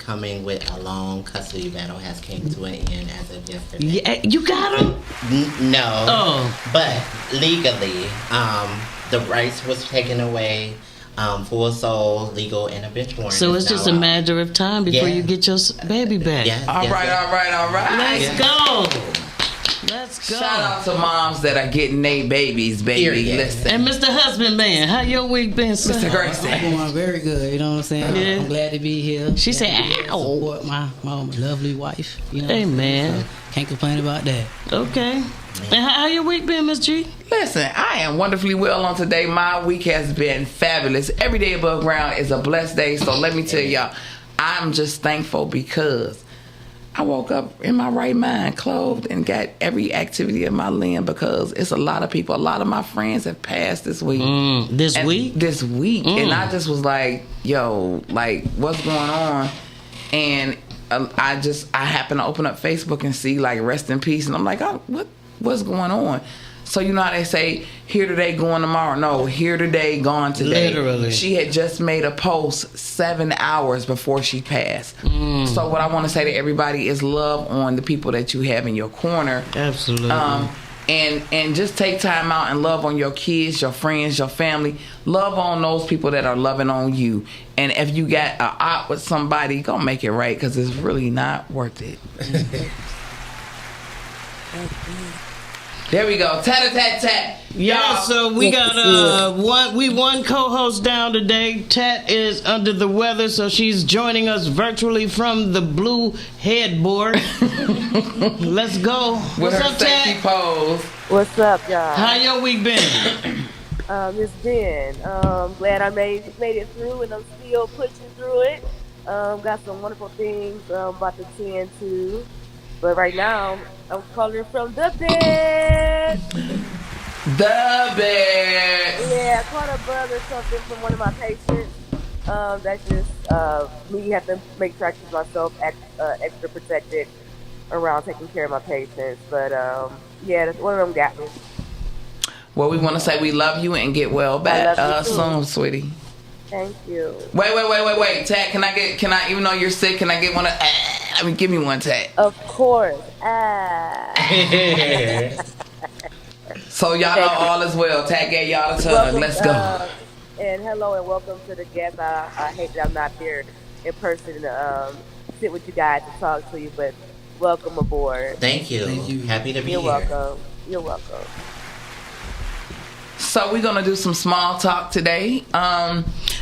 coming with a long custody battle has came to an end as of yesterday. Yeah, you got him? No. Oh. But legally, the rights was taken away. Full sole, legal, and a bench warrant. So it's just a matter of time before you get your baby back. Yes, All right. Let's go. Let's go. Shout out to moms that are getting their babies, baby. Period. Listen. And Mr. Husband Man, how your week been, sir? Mr. Grayson. I'm going very good, you know what I'm saying? Yeah. I'm glad to be here. She said, ow. Support my lovely wife, you know. Amen. So, can't complain about that. Okay. And how your week been, Miss G? Listen, I am wonderfully well on today. My week has been fabulous. Every day above ground is a blessed day. So let me tell y'all, I'm just thankful because I woke up in my right mind, clothed, and got every activity of my limb because it's a lot of people. A lot of my friends have passed this week. This week? This week. And I just was like, yo, like, what's going on? And I happened to open up Facebook and see, like, rest in peace. And I'm like, oh, what's going on? So you know how they say, here today, gone tomorrow? No, here today, gone today. Literally. She had just made a post 7 hours before she passed. So what I want to say to everybody is love on the people that you have in your corner. Absolutely. And just take time out and love on your kids, your friends, your family. Love on those people that are loving on you. And if you got a out with somebody, go make it right because it's really not worth it. There we go. Tat-a-tat-tat. Yeah, so we got one co-host down today. Tat is under the weather, so she's joining us virtually from the blue headboard. Let's go. With What's her up, sexy Tat? pose. What's up, y'all? How your week been? It's been. Glad I made it through, and I'm still pushing through it. Got some wonderful things about to tend to. But right now, I'm calling from the bed. The bed. Yeah, I caught a bug or something from one of my patients. That's just me have to make sure I keep myself extra protected around taking care of my patients. But yeah, one of them got me. Well, we want to say we love you and get well back soon, sweetie. Thank you. Wait. Tat, can I, even though you're sick, can I get one of, give me one, Tat. Of course. So y'all know all is well. Tat gave y'all a tug. Let's go. And hello and welcome to the guest. I hate that I'm not there in person to sit with you guys and talk to you, but welcome aboard. Thank you. Happy to be here. You're welcome. So we're going to do some small talk today.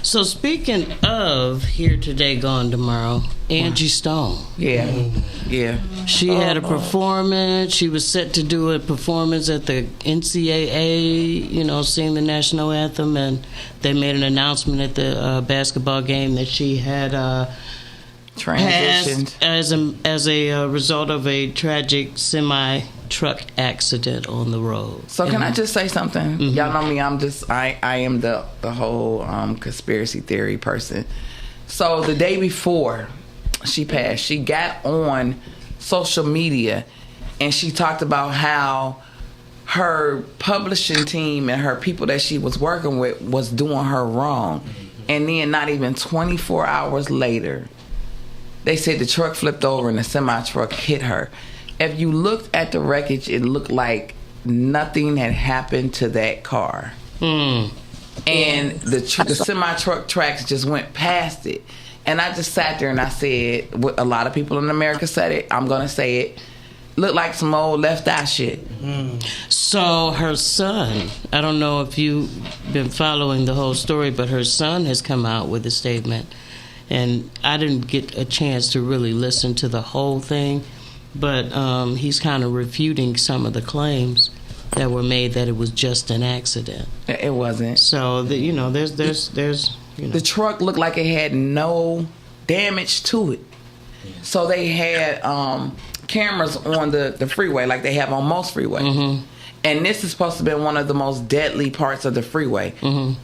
So speaking of here today, gone tomorrow, Angie Stone. Yeah. She had a performance. She was set to do a performance at the NCAA, sing the national anthem, and they made an announcement at the basketball game that she had transitioned as a result of a tragic semi-truck accident on the road. So can I just say something? Mm-hmm. Y'all know me. I am the whole conspiracy theory person. So the day before she passed, she got on social media and she talked about how her publishing team and her people that she was working with was doing her wrong. And then not even 24 hours later, they said the truck flipped over and the semi-truck hit her. If you looked at the wreckage, it looked like nothing had happened to that car. And the semi-truck tracks just went past it. And I just sat there and I said, what a lot of people in America said it, I'm going to say it, looked like some old Left Eye shit. So her son, I don't know if you've been following the whole story, but her son has come out with a statement. And I didn't get a chance to really listen to the whole thing, but he's kind of refuting some of the claims that were made that it was just an accident. It wasn't. So there's the truck looked like it had no damage to it. So they had cameras on the freeway, like they have on most freeways. Mm-hmm. And this is supposed to be one of the most deadly parts of the freeway. Mm-hmm.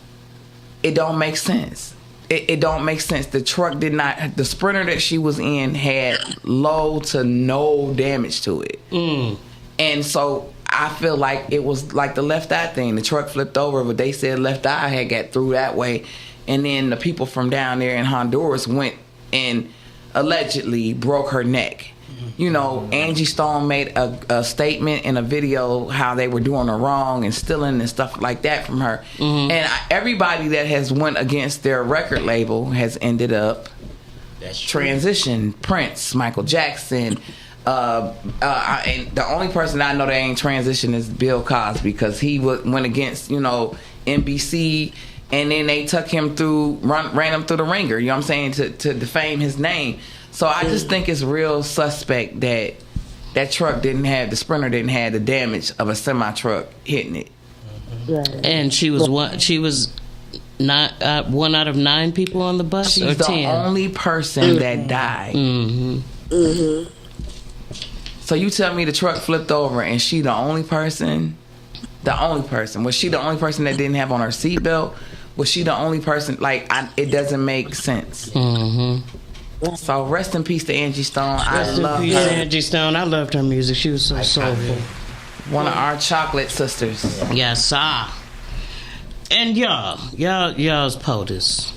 It don't make sense. It don't make sense. The truck did not. The Sprinter that she was in had low to no damage to it. And so I feel like it was like the Left Eye thing. The truck flipped over, but they said Left Eye had got through that way. And then the people from down there in Honduras went and allegedly broke her neck. You know, Angie Stone made a statement in a video how they were doing her wrong and stealing and stuff like that from her. And everybody that has went against their record label has ended up transition. Prince, Michael Jackson. And the only person I know that ain't transition is Bill Cosby, because he went against, you know, NBC, and then they took him through, ran him through the ringer, you know what I'm saying, to defame his name. So I just think it's real suspect that that truck the Sprinter didn't have the damage of a semi truck hitting it. And she was not one out of 9 people on the bus. She's or the 10? only person that died. So you tell me the truck flipped over and she the only person? The only person. Was she the only person that didn't have on her seatbelt? Was she the only person? Like, it doesn't make sense. So rest in peace to Angie Stone. I love her. Angie Stone. I loved her music. She was so soulful. One of our chocolate sisters. Yes, sir. And y'all's POTUS.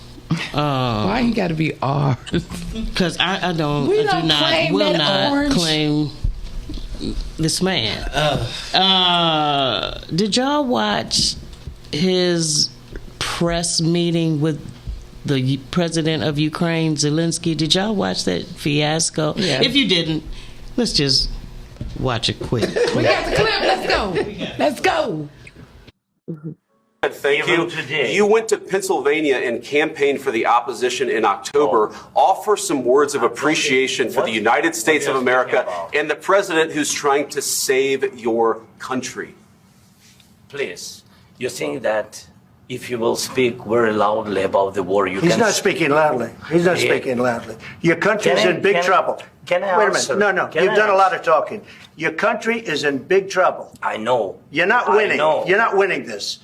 Why you gotta be ours? Because I will claim not claim this man. Did y'all watch his press meeting with the president of Ukraine, Zelensky? Did y'all watch that fiasco? Yeah. If you didn't, let's just watch it quick. We got the clip. Let's go. Let's go. Thank you. You went to Pennsylvania and campaigned for the opposition in October. Offer some words of appreciation for the United States of America and the president who's trying to save your country. Please, you think that if you will speak very loudly about the war, He's not speaking loudly. He's not speaking loudly. Your country's in big trouble. Can I Wait a answer? minute. No. You've done a lot of talking. Your country is in big trouble. I know. You're not winning. I know. You're not winning this.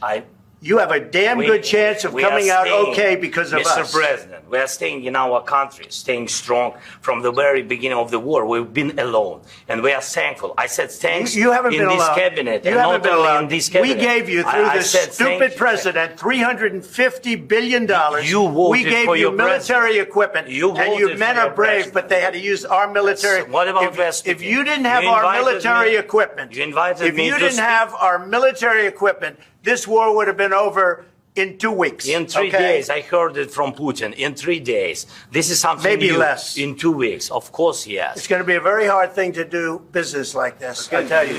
You have a damn good chance of coming out okay because of us. Mr. President, we are staying in our country, staying strong from the very beginning of the war. We've been alone, and we are thankful. I said thanks you haven't in been this alone. cabinet, You and haven't not been only alone. in this cabinet. We gave you, through this stupid president, $350 billion. You voted we gave for you your military president. equipment, You and you voted men for are your brave, president. but they had to use our military. What about if you didn't have our military equipment, you invited if me you to didn't speak. have our military equipment, this war would have been over in 2 weeks. In 3 days, I heard it from Putin. In 3 days, this is something Maybe new. less. In 2 weeks, of course, yes. It's going to be a very hard thing to do business like this. I tell you.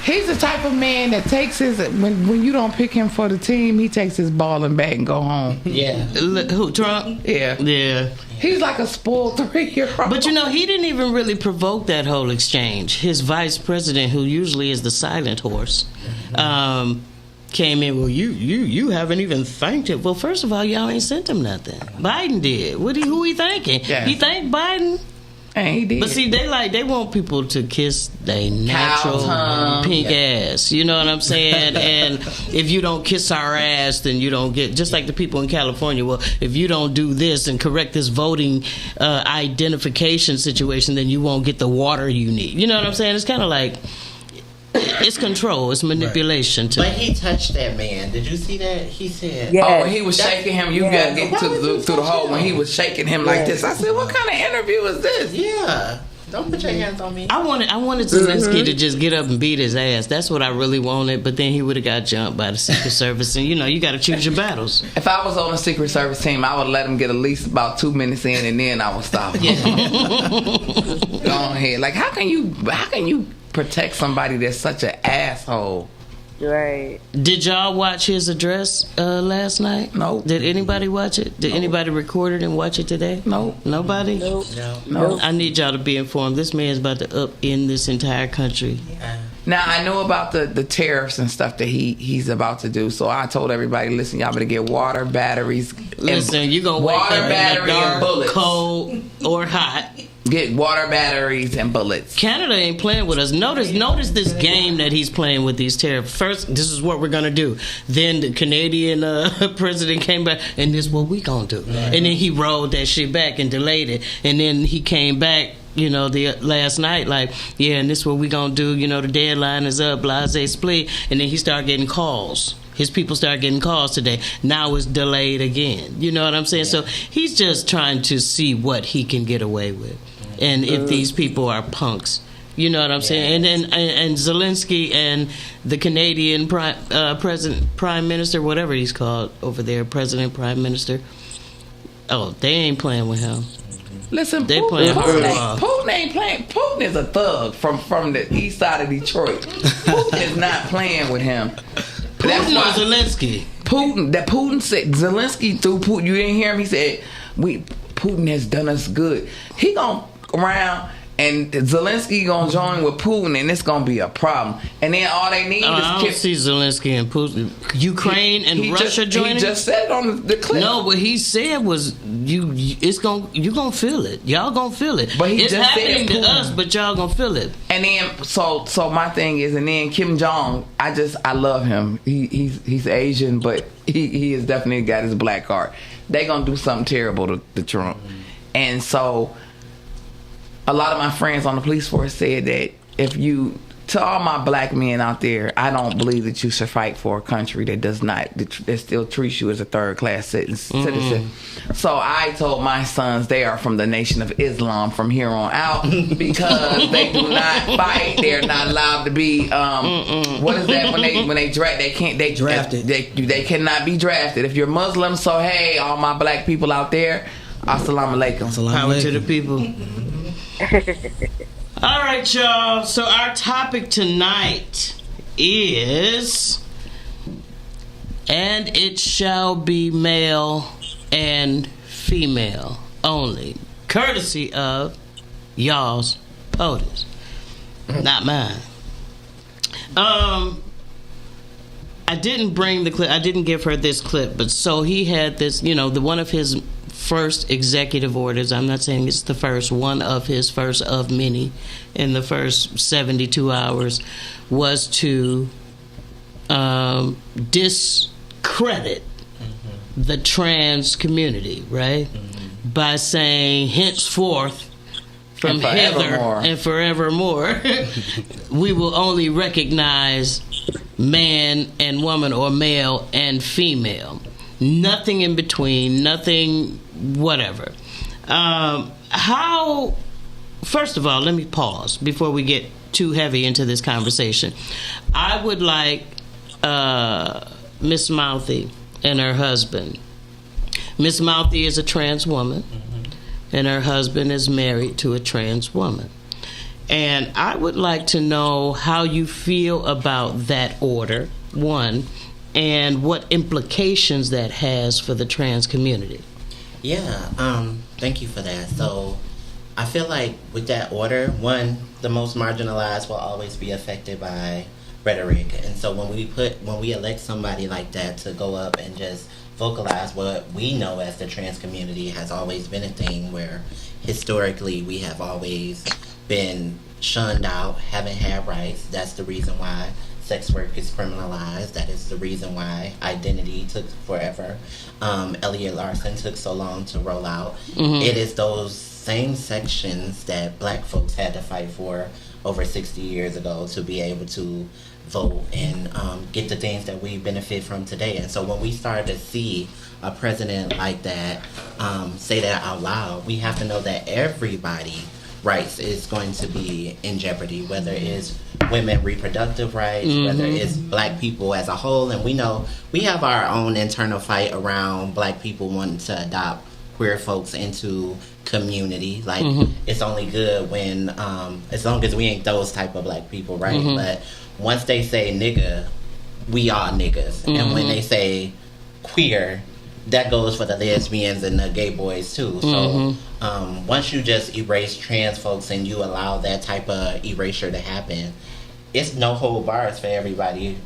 He's the type of man that takes his when you don't pick him for the team, he takes his ball and bat and go home. Yeah. Who, Trump? Yeah. Yeah. He's like a spoiled 3-year-old. But you know, he didn't even really provoke that whole exchange. His vice president, who usually is the silent horse, came in. Well, you haven't even thanked him. Well, first of all, y'all ain't sent him nothing. Biden did. Who he thanking? Yeah. He thanked Biden. And he did. But see, they want people to kiss their natural pink ass. You know what I'm saying? And if you don't kiss our ass, then you don't get. Just like the people in California. Well, if you don't do this and correct this voting identification situation, then you won't get the water you need. You know what I'm saying? It's kind of like it's control, it's manipulation. But he touched that man. Did you see that? He said, "Oh, he was shaking him. You got to get through the hole when he was shaking him like this." I said, "What kind of interview is this?" Yeah. Don't put your hands on me. I wanted Zelensky to just get up and beat his ass. That's what I really wanted. But then he would have got jumped by the Secret Service. And, you got to choose your battles. If I was on a Secret Service team, I would let him get at least about 2 minutes in, and then I would stop him. Go ahead. Like, how can you protect somebody that's such an asshole? Right. Did y'all watch his address last night? No. Did anybody watch it? Did anybody record it and watch it today? No. Nobody? No. I need y'all to be informed. This man's about to upend this entire country. Now, I know about the tariffs and stuff that he's about to do, so I told everybody, listen, y'all better get water, batteries. Listen, you're going to wake water, up battery, in the dark, and bullets. cold, or hot. Get water, batteries, and bullets. Canada ain't playing with us. Notice this game that he's playing with these tariffs. First, this is what we're going to do. Then the Canadian president came back, and this is what we going to do. Right. And then he rolled that shit back and delayed it. And then he came back, the last night, like, yeah, and this is what we going to do. The deadline is up, blase split. And then he started getting calls His people start getting calls today. Now it's delayed again. You know what I'm saying? So he's just trying to see what he can get away with, and if these people are punks. You know what I'm saying? And then and Zelensky and the Canadian prime minister, whatever he's called over there, president, prime minister. Oh, they ain't playing with him. Listen, They Putin, playing Putin, hardball. Putin ain't playing. Putin is a thug from the east side of Detroit. Putin is not playing with him. That's Putin or why Zelensky? Putin said Zelensky through Putin. You didn't hear him. He said Putin has done us good. He gonna around. And Zelensky gonna join with Putin, and it's gonna be a problem. And then all they need I don't is see Zelensky and Putin, Ukraine and Russia joining. He just said it on the clip. No, what he said was you gonna feel it. Y'all gonna feel it. But he it's just happening said to us, but y'all gonna feel it. And then so my thing is, and then Kim Jong, I love him. He's Asian, but he has definitely got his black card. They gonna do something terrible to Trump, and so. A lot of my friends on the police force said that to all my black men out there, I don't believe that you should fight for a country that still treats you as a third-class citizen. So I told my sons they are from the Nation of Islam from here on out because they do not fight. They're not allowed to be. What is that when they draft? They can't. They Drafted. They cannot be drafted. If you're Muslim, so hey, all my black people out there, assalamu alaikum. Power to the people. All right, y'all. So our topic tonight is, and it shall be male and female only, courtesy of y'all's POTUS, not mine. I didn't bring the clip. I didn't give her this clip, but so he had this. The one of his first executive orders. I'm not saying it's the first, one of his first of many in the first 72 hours was to discredit the trans community, right? By saying henceforth from Heather and forevermore we will only recognize man and woman or male and female. Nothing in between, nothing whatever. First of all, let me pause before we get too heavy into this conversation. I would like Miss Mouthy and her husband. Miss Mouthy is a trans woman, and her husband is married to a trans woman. And I would like to know how you feel about that order, one, and what implications that has for the trans community. Yeah, thank you for that. So I feel like with that order, one, the most marginalized will always be affected by rhetoric. And so when we elect somebody like that to go up and just vocalize what we know as the trans community has always been a thing where historically we have always been shunned out, haven't had rights. That's the reason why sex work is criminalized. That is the reason why identity took forever. Elliot Larson took so long to roll out. It is those same sections that black folks had to fight for over 60 years ago to be able to vote and get the things that we benefit from today. And so when we start to see a president like that say that out loud, we have to know that everybody rights is going to be in jeopardy, whether it's women reproductive rights, whether it's black people as a whole. And we know we have our own internal fight around black people wanting to adopt queer folks into community. Like it's only good when as long as we ain't those type of black people, right? But once they say nigga, we are niggas. And when they say queer, that goes for the lesbians and the gay boys too. So once you just erase trans folks and you allow that type of erasure to happen, it's no hold bars for everybody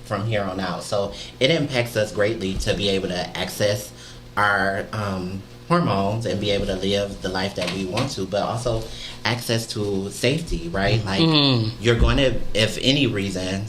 from here on out. So it impacts us greatly to be able to access our hormones and be able to live the life that we want to, but also access to safety, right? Like you're going to, if any reason,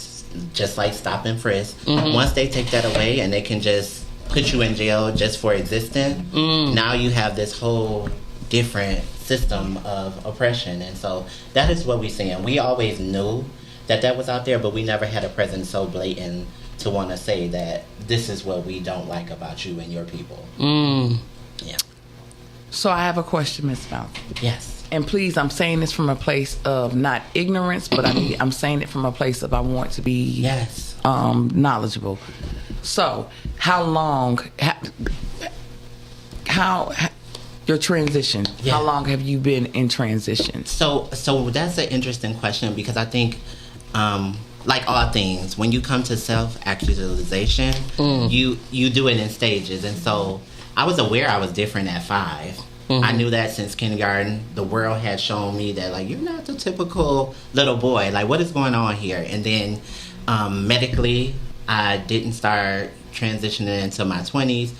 just like stop and frisk, once they take that away and they can just put you in jail just for existing, now you have this whole different system of oppression. And so that is what we're seeing. We always knew that was out there, but we never had a president so blatant to want to say that this is what we don't like about you and your people. Yeah. So I have a question, Ms. Fountain. Yes. And please, I'm saying this from a place of not ignorance, but I'm saying it from a place of I want to be knowledgeable. So, how long? How your transition? Yeah. How long have you been in transition? So that's an interesting question because I think, like all things, when you come to self-actualization, you do it in stages. And so I was aware I was different at 5. I knew that since kindergarten. The world had shown me that, like, you're not the typical little boy. Like, what is going on here? And then medically, I didn't start transitioning until my 20s.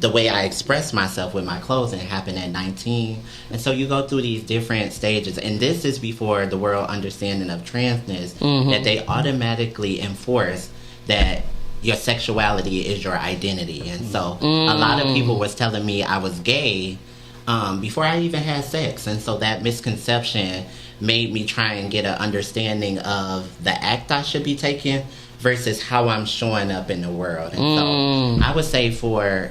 The way I expressed myself with my clothing happened at 19. And so you go through these different stages. And this is before the world understanding of transness, that they automatically enforce that your sexuality is your identity. And so a lot of people was telling me I was gay before I even had sex. And so that misconception made me try and get an understanding of the act I should be taking versus how I'm showing up in the world. And so I would say for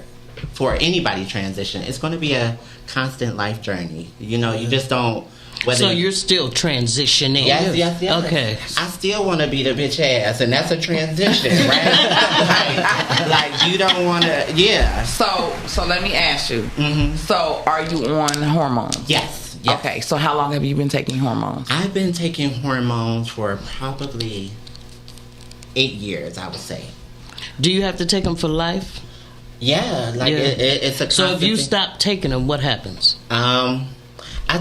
anybody transition, it's going to be a constant life journey. You know, you just don't. So you're still transitioning. Yes. Okay. I still want to be the bitch ass, and that's a transition, right? like you don't want to. Yeah. So let me ask you. So are you on hormones? Yes. Okay. So how long have you been taking hormones? I've been taking hormones for probably 8 years, I would say. Do you have to take them for life? Yeah, like it's a. So if you thing. stop taking them, what happens? I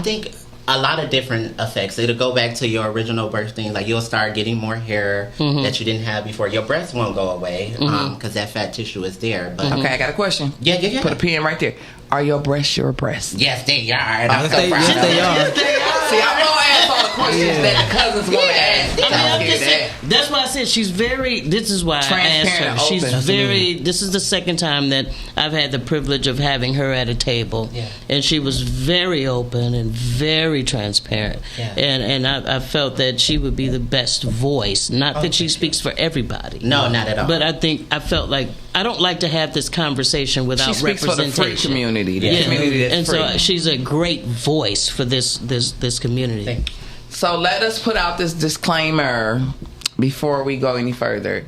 think a lot of different effects. It'll go back to your original birth thing. Like you'll start getting more hair that you didn't have before. Your breasts won't go away because that fat tissue is there. But okay, I got a question. Yeah. Put a pin right there. Are your breasts your breasts? Yes, they are. And I'm so proud yes, of they them. are. See, I'm gonna ask all the questions that the cousins want to ask. That's why I said she's very. This is why I asked her. Transparent, She's open. very. This is the second time that I've had the privilege of having her at a table, and she was very open and very transparent. And I felt that she would be the best voice. Not that she speaks for everybody. No, not at all. But I felt like I don't like to have this conversation without She speaks for representation. the free community. The community that's and free. so she's a great voice for this community. Thank you. So let us put out this disclaimer before we go any further.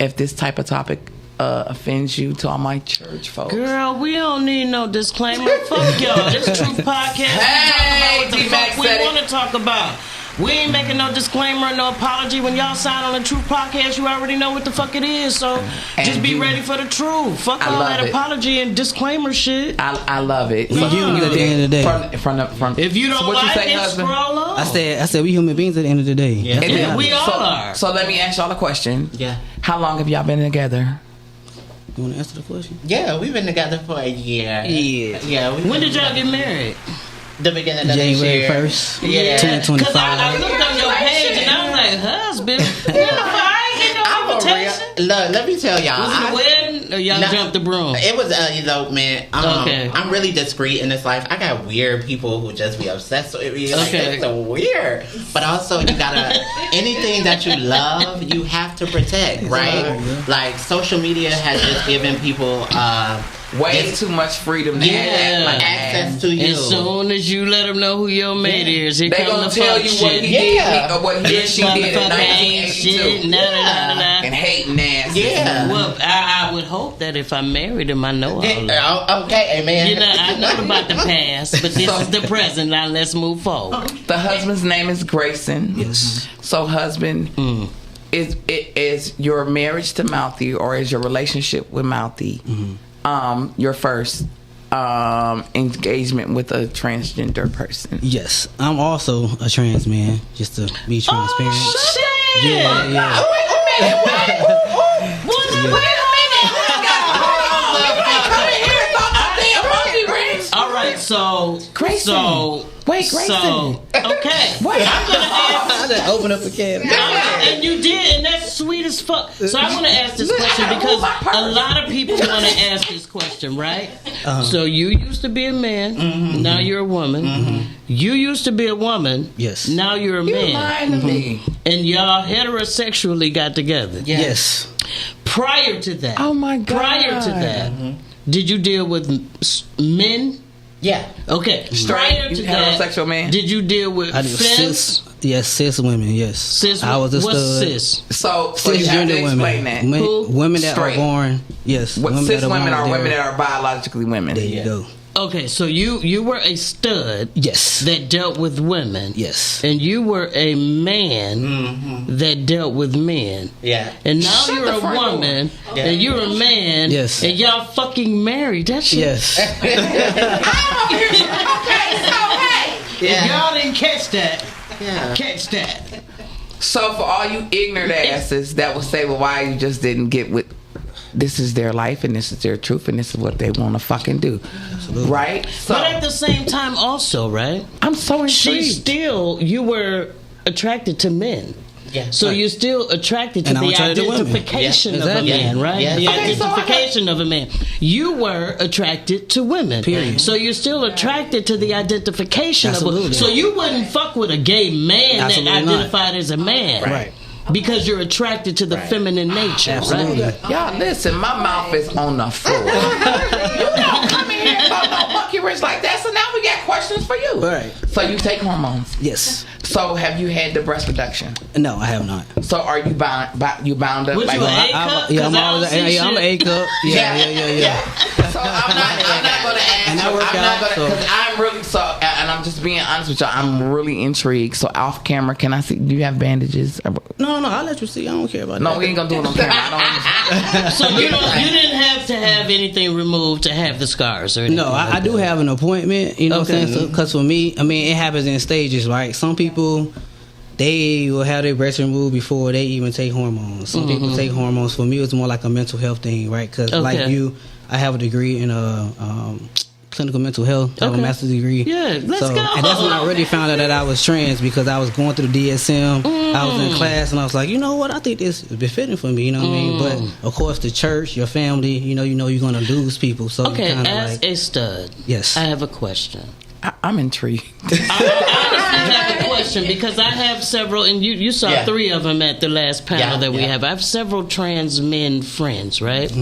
If this type of topic offends you, to all my church folks, Girl, we don't need no disclaimer. Fuck y'all. This Truth Podcast. Hey, we talk about what the D-Mac fuck we said it. want to talk about. We ain't making no disclaimer, no apology. When y'all sign on the Truth Podcast, you already know what the fuck it is. So just be ready for the truth. Fuck all love that it. apology and disclaimer shit. I love it. We human at the end of the day. From If you don't so what like you say, it, husband? scroll on. I said we human beings at the end of the day. Yeah. That's Yeah, what we I- all are. So let me ask y'all a question. Yeah. How long have y'all been together? You want to answer the question? Yeah, we've been together for a year. Yeah. Yeah. When did y'all get married? The beginning of this January year. 1st, Yeah. 2025. Because I looked on your page and I was like, husband. I ain't get no I'm a invitation. real. Look, let me tell y'all. Was it a wedding or y'all No, jumped the broom? It was elopement. Okay. I'm really discreet in this life. I got weird people who just be obsessed with me. Like, Okay. it's so weird. But also, you gotta, anything that you love, you have to protect, right? Like, social media has just given people, Way too much freedom to Yeah. access to you. As soon as you let them know who your mate is, here They come gonna the tell fuck you shit. what he did or what he or This she did in motherfucker ain't shit. 1982. And hating ass. Yeah. Well, I would hope that if I married him, I know all of it. Okay, amen. You know, I know about the past, but this is the present. Now let's move forward. The husband's name is Grayson. Yes. So, husband, is your marriage to Mouthy or is your relationship with Mouthy your first engagement with a transgender person? Yes, I'm also a trans man. Just to be transparent. Oh, shit! Yeah. All right, So Grayson. So Wait, Grayson. So okay. Wait. I'm gonna ask. I just open up a can. And you did, and that's sweet as fuck. So I want to ask this question because a lot of people want to ask this question, right? So you used to be a man, now you're a woman. You used to be a woman, Yes. now you're a You man. lying to me. And y'all heterosexually got together. Yes. Prior to that, Oh my God. prior to that, did you deal with men? Yeah. Okay. Prior You to that, heterosexual man? did you deal with I do femmes? cis women, yes. Cis. I was a what's stud. cis? So you have to Cisgender explain women. that. Who? Women that Straight. are born, yes. What cis women born are there. women that are biologically women. There you go. Okay, so you were a stud Yes. that dealt with women. Yes. And you were a man that dealt with men. Yeah. And now Shut you're the a front door. woman, Yeah. and you're a man, Yes. and y'all fucking married. That shit. Yes. If y'all didn't catch that, Yeah. catch that. So for all you ignorant asses that will say, well, why you just didn't get with, this is their life and this is their truth and this is what they want to fucking do. Absolutely. Right? So But at the same time, also, right? I'm so intrigued. You were attracted to men. Yeah. So you're still attracted to And I'm the attracted to women. identification Yeah, of a exactly. man, right? Yeah. The Okay, so I identification of a man. You were attracted to women. Period. So you're still attracted to the identification of a Absolutely. So you wouldn't fuck with a gay man Absolutely that not. identified as a man. Right. Because you're attracted to the feminine nature, Absolutely. right? Y'all listen, my mouth is on the floor. You don't come in here about no monkey wrench like that, so now we got questions for you. Right. So you take hormones. Yes. So have you had the breast reduction? No, I have not. So are you bound up? Would you like, A cup? Yeah, 'Cause I'm I always don't see I'm an shit. A cup. Yeah. So I'm not gonna ask. And I you. work I'm not out, gonna so- because I'm really and I'm just being honest with y'all. I'm really intrigued. So off camera, can I see? Do you have bandages? No, I'll let you see. I don't care about No, that. we ain't gonna do it on camera. I don't. So you didn't have to have anything removed to have the scars or anything. No, I do have an appointment, you know Okay. what I'm saying? Because for me, I mean, it happens in stages, right? Some people, they will have their breast removed before they even take hormones. Some people take hormones. For me, it's more like a mental health thing, right? Because like Okay. you, I have a degree in clinical mental health. I have a Okay. master's degree. Yeah, let's go. And that's when I really found out that I was trans because I was going through the DSM. I was in class and I was like, you know what? I think this is befitting for me. You know what I mean? But of course, the church, your family, you know you're gonna lose people. So Okay, you kind of as like, a stud, yes. I have a question. I'm intrigued. I have a question because I have several, and you saw Yeah. 3 of them at the last panel Yeah, that we yeah. have. I have several trans men friends, right?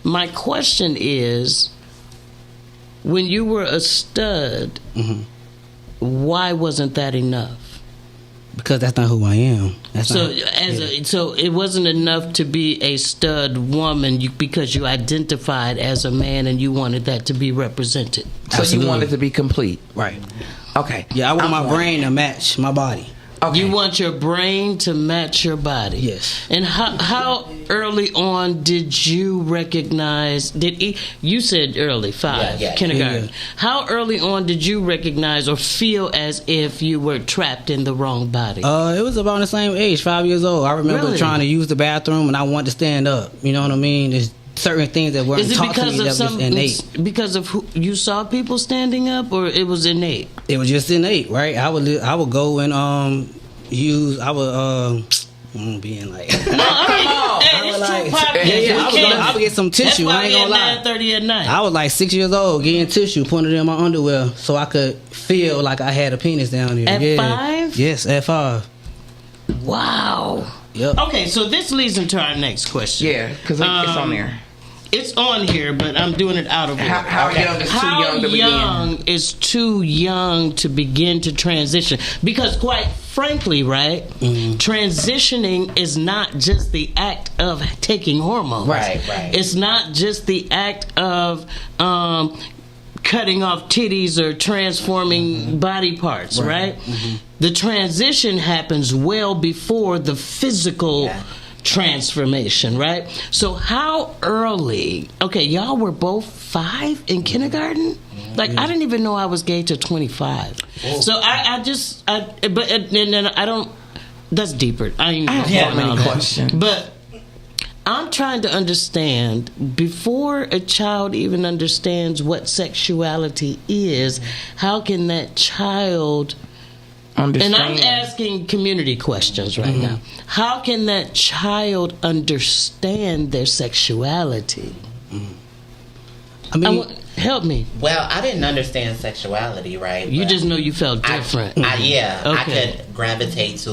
My question is, when you were a stud, why wasn't that enough? Because that's not who I am. That's So not, so it wasn't enough to be a stud woman because you identified as a man and you wanted that to be represented. So Absolutely. you want it to be complete. right. Okay. Yeah, I want my I'm- brain to match my body. Okay. You want your brain to match your body. Yes. And how early on did you recognize? You said early 5, Yeah, kindergarten. yeah. How early on did you recognize or feel as if you were trapped in the wrong body? It was about the same age, 5 years old. I remember Really? trying to use the bathroom and I wanted to stand up. You know what I mean? There's certain things that weren't Is it taught to because me of that was some? innate. Because of who you saw people standing up, or it was innate? It was just innate, right? I would go and being like No, I mean, hey, it's like- true podcast. I would get some tissue. That's why I ain't we gonna at lie. 9:30 at night. I was like 6 years old, getting tissue, putting it in my underwear, so I could feel like I had a penis down there. At yeah. 5? Yes, at 5. Wow. Yep. Okay, so this leads into our next question. Yeah, because it's on there. It's on here, but I'm doing it out of order. How young is too young to begin? young is too young to begin to transition? Because quite frankly, right, transitioning is not just the act of taking hormones. Right. It's not just the act of cutting off titties or transforming body parts, right? The transition happens well before the physical transformation, right? So how early? Okay, y'all were both 5 in kindergarten? Like, I didn't even know I was gay till 25. So and then I don't, that's deeper. I ain't I have going so many on that. questions. But I'm trying to understand, before a child even understands what sexuality is, how can that child understand? And I'm asking community questions right now. How can that child understand their sexuality? I mean, help me. Well, I didn't understand sexuality, right? You just know you felt different. I could gravitate to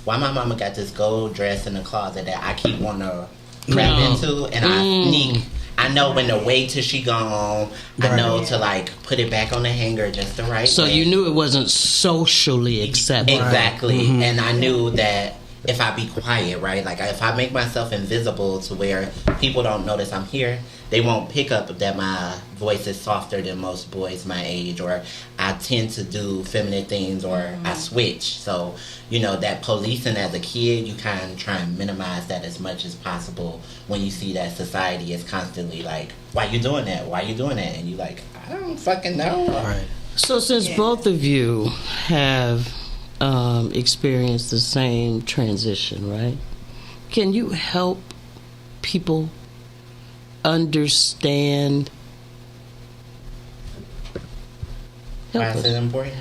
why my mama got this gold dress in the closet that I keep wanting to grab into, and I sneak. I know when to wait till she gone. I know to like put it back on the hanger just the right way. So you knew it wasn't socially accepted. Exactly. And I knew that if I be quiet, right? Like if I make myself invisible to where people don't notice I'm here, they won't pick up that my voice is softer than most boys my age, or I tend to do feminine things, or I switch. So, you know, that policing as a kid, you kind of try and minimize that as much as possible when you see that society is constantly like, why you doing that? Why you doing that? And you like, I don't fucking know. Right. So since both of you have experienced the same transition, right? Can you help people understand? Why is it important?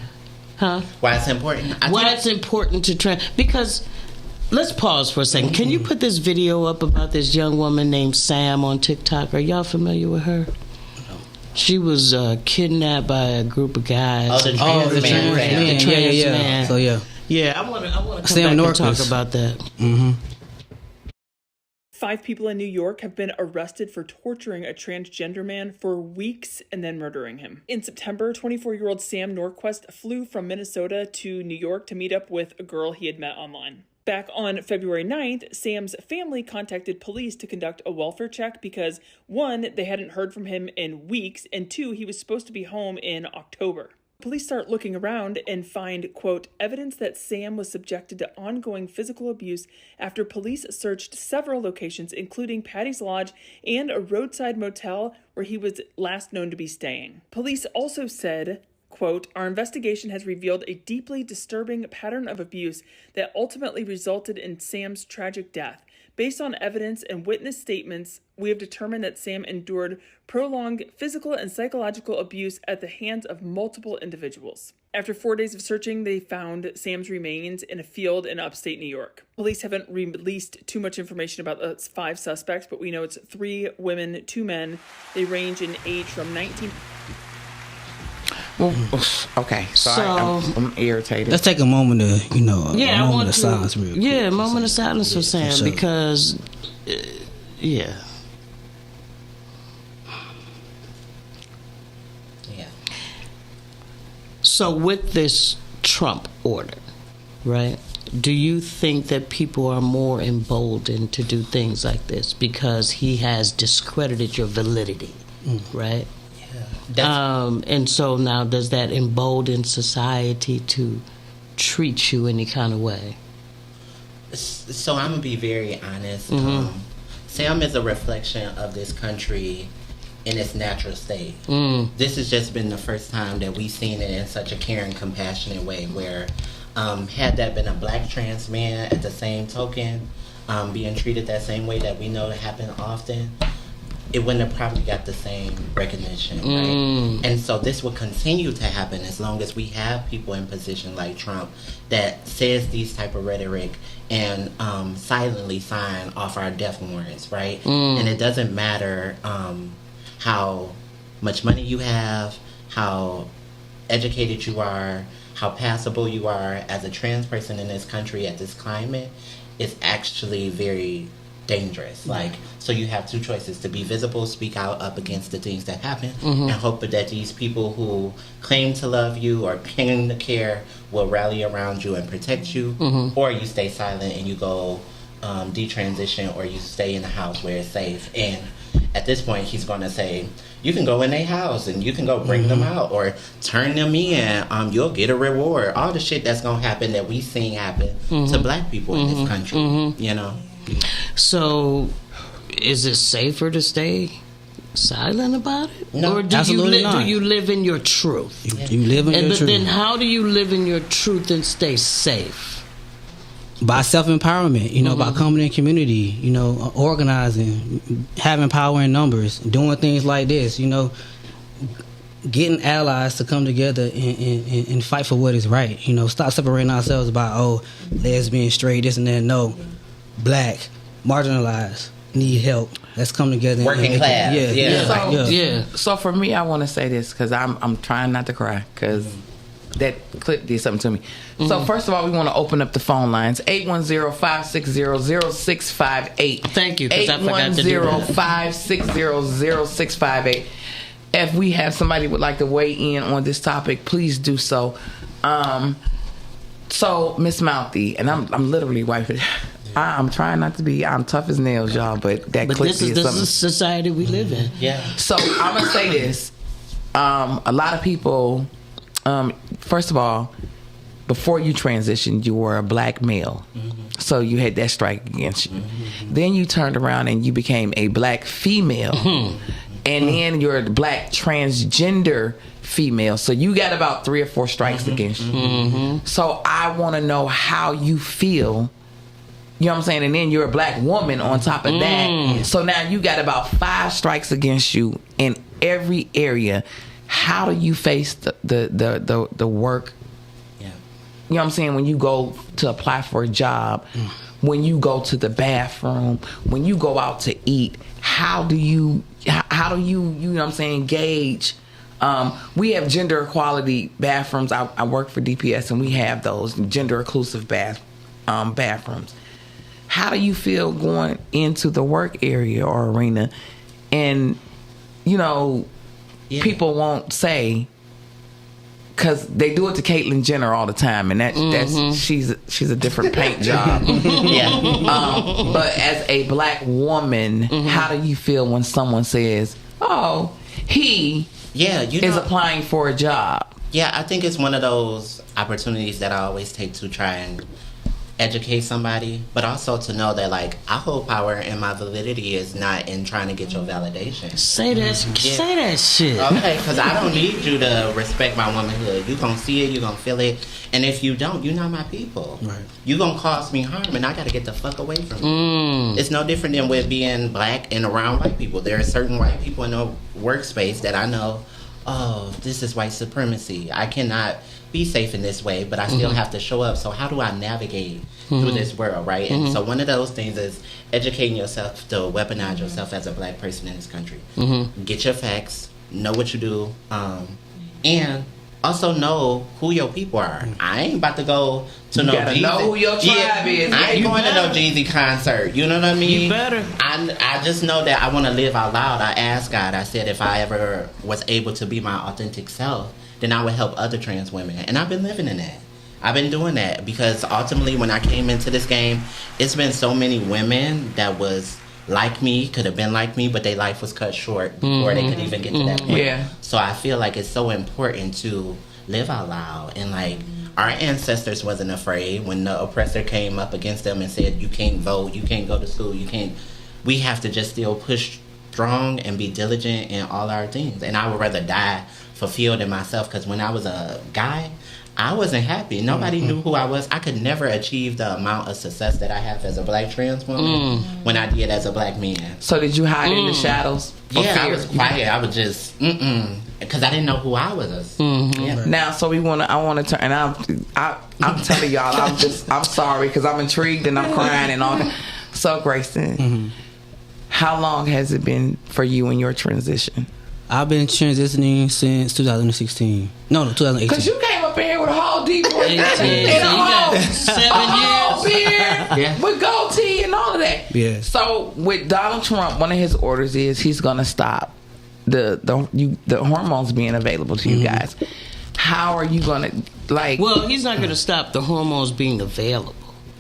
Huh? Why it's important? Why it's important to because let's pause for a second. Can you put this video up about this young woman named Sam on TikTok? Are y'all familiar with her? She was kidnapped by a group of guys. Oh, the trans man. Yeah. So yeah, I want to come back and talk about that. Mm-hmm. 5 people in New York have been arrested for torturing a transgender man for weeks and then murdering him. In September, 24-year-old Sam Norquist flew from Minnesota to New York to meet up with a girl he had met online. Back on February 9th, Sam's family contacted police to conduct a welfare check because 1, they hadn't heard from him in weeks, and 2, he was supposed to be home in October. Police start looking around and find, quote, evidence that Sam was subjected to ongoing physical abuse after police searched several locations, including Patty's Lodge and a roadside motel where he was last known to be staying. Police also said, quote, our investigation has revealed a deeply disturbing pattern of abuse that ultimately resulted in Sam's tragic death. Based on evidence and witness statements, we have determined that Sam endured prolonged physical and psychological abuse at the hands of multiple individuals. After 4 days of searching, they found Sam's remains in a field in upstate New York. Police haven't released too much information about the 5 suspects, but we know it's 3 women, 2 men. They range in age from 19... Well, okay, so I'm irritated. Let's take a moment to, a moment of silence real quick. Yeah, a moment of silence for Sam, because, Yeah. So with this Trump order, right, do you think that people are more emboldened to do things like this because he has discredited your validity, right? And so now does that embolden society to treat you any kind of way? So I'm going to be very honest. Sam is a reflection of this country in its natural state. This has just been the first time that we've seen it in such a caring, compassionate way where had that been a black trans man at the same token, being treated that same way that we know to happen often, it wouldn't have probably got the same recognition, right? And so this will continue to happen as long as we have people in position like Trump that says these type of rhetoric and silently sign off our death warrants, right? And it doesn't matter how much money you have, how educated you are, how passable you are as a trans person in this country at this climate. It's actually very dangerous. So you have 2 choices: to be visible, speak out up against the things that happen, and hope that these people who claim to love you or claim to care will rally around you and protect you, or you stay silent and you go detransition, or you stay in the house where it's safe. And at this point, he's going to say, you can go in their house and you can go bring them out or turn them in. You'll get a reward. All the shit that's going to happen that we've seen happen to black people in this country, So, is it safer to stay silent about it? No, or do you live in your truth? You live in your truth. Then how do you live in your truth and stay safe? by self-empowerment, you know, by coming in community, you know, organizing, having power in numbers, doing things like this, you know, getting allies to come together and fight for what is right. You know, stop separating ourselves by, oh, lesbian, straight, this and that. No, black, marginalized, need help. Let's come together. Working class. So for me, I want to say this because I'm trying not to cry because that clip did something to me. So first of all, we want to open up the phone lines. 810-560-0658. Thank you, because I forgot to do that. 810-560-0658. If we have somebody would like to weigh in on this topic, please do so. So Miss Mouthy, and I'm literally wiping. I'm trying not to be. I'm tough as nails, y'all. But that clip this is something. the society we live in. Yeah. So I'm gonna say this. A lot of people. First of all, before you transitioned, you were a black male, so you had that strike against you. Then you turned around and you became a black female, and then you're a black transgender female. So you got about 3 or 4 strikes against you. So I want to know how you feel. You know what I'm saying? And then you're a black woman on top of that. So now you got about 5 strikes against you in every area. How do you face the work? Yeah. You know what I'm saying? When you go to apply for a job, when you go to the bathroom, when you go out to eat, how do you you know what I'm saying, gauge? We have gender equality bathrooms. I work for DPS and we have those gender inclusive bathrooms. How do you feel going into the work area or arena and, you know, people won't say, because they do it to Caitlyn Jenner all the time, and that's she's a different paint job. But as a black woman, how do you feel when someone says, "Oh, he is applying for a job"? Yeah, I think it's one of those opportunities that I always take to try and educate somebody, but also to know that, like, I hold power and my validity is not in trying to get your validation. Say that shit. Okay, because I don't need you to respect my womanhood. You gonna see it, you gonna feel it, and if you don't, you're not my people. Right. You gonna cause me harm, and I gotta get the fuck away from you. It's no different than with being black and around white people. There are certain white people in the workspace that I know, oh, this is white supremacy. I cannot be safe in this way, but I still have to show up. So how do I navigate through this world, right? And so one of those things is educating yourself to weaponize yourself as a black person in this country. Get your facts, know what you do, and also know who your people are. I ain't about to go to no Jeezy. Know who your tribe is. I ain't going to no Jeezy concert. You know what I mean? You better. I just know that I want to live out loud. I asked God. I said if I ever was able to be my authentic self, then I would help other trans women. And I've been living in that. I've been doing that because ultimately when I came into this game, it's been so many women that was like me, could have been like me, but their life was cut short before they could even get to that point. Yeah. So I feel like it's so important to live out loud. And like our ancestors wasn't afraid when the oppressor came up against them and said, you can't vote, you can't go to school, you can't. We have to just still push strong and be diligent in all our things. And I would rather die fulfilled in myself, because when I was a guy, I wasn't happy. Nobody knew who I was. I could never achieve the amount of success that I have as a black trans woman when I did as a black man. So did you hide in the shadows? Yeah, I was quiet. I was just because I didn't know who I was. Yeah. Now, so I want to turn, and I'm telling y'all, I'm sorry because I'm intrigued and I'm crying and all that. So Grayson, how long has it been for you in your transition? I've been transitioning since 2016. No, 2018. Because you came up in here with a whole deep voice. 18. So you got 7 years. With gold tee and all of that. Yeah. So with Donald Trump, one of his orders is he's going to stop the hormones being available to you guys. How are you going to, like... Well, he's not going to stop the hormones being available.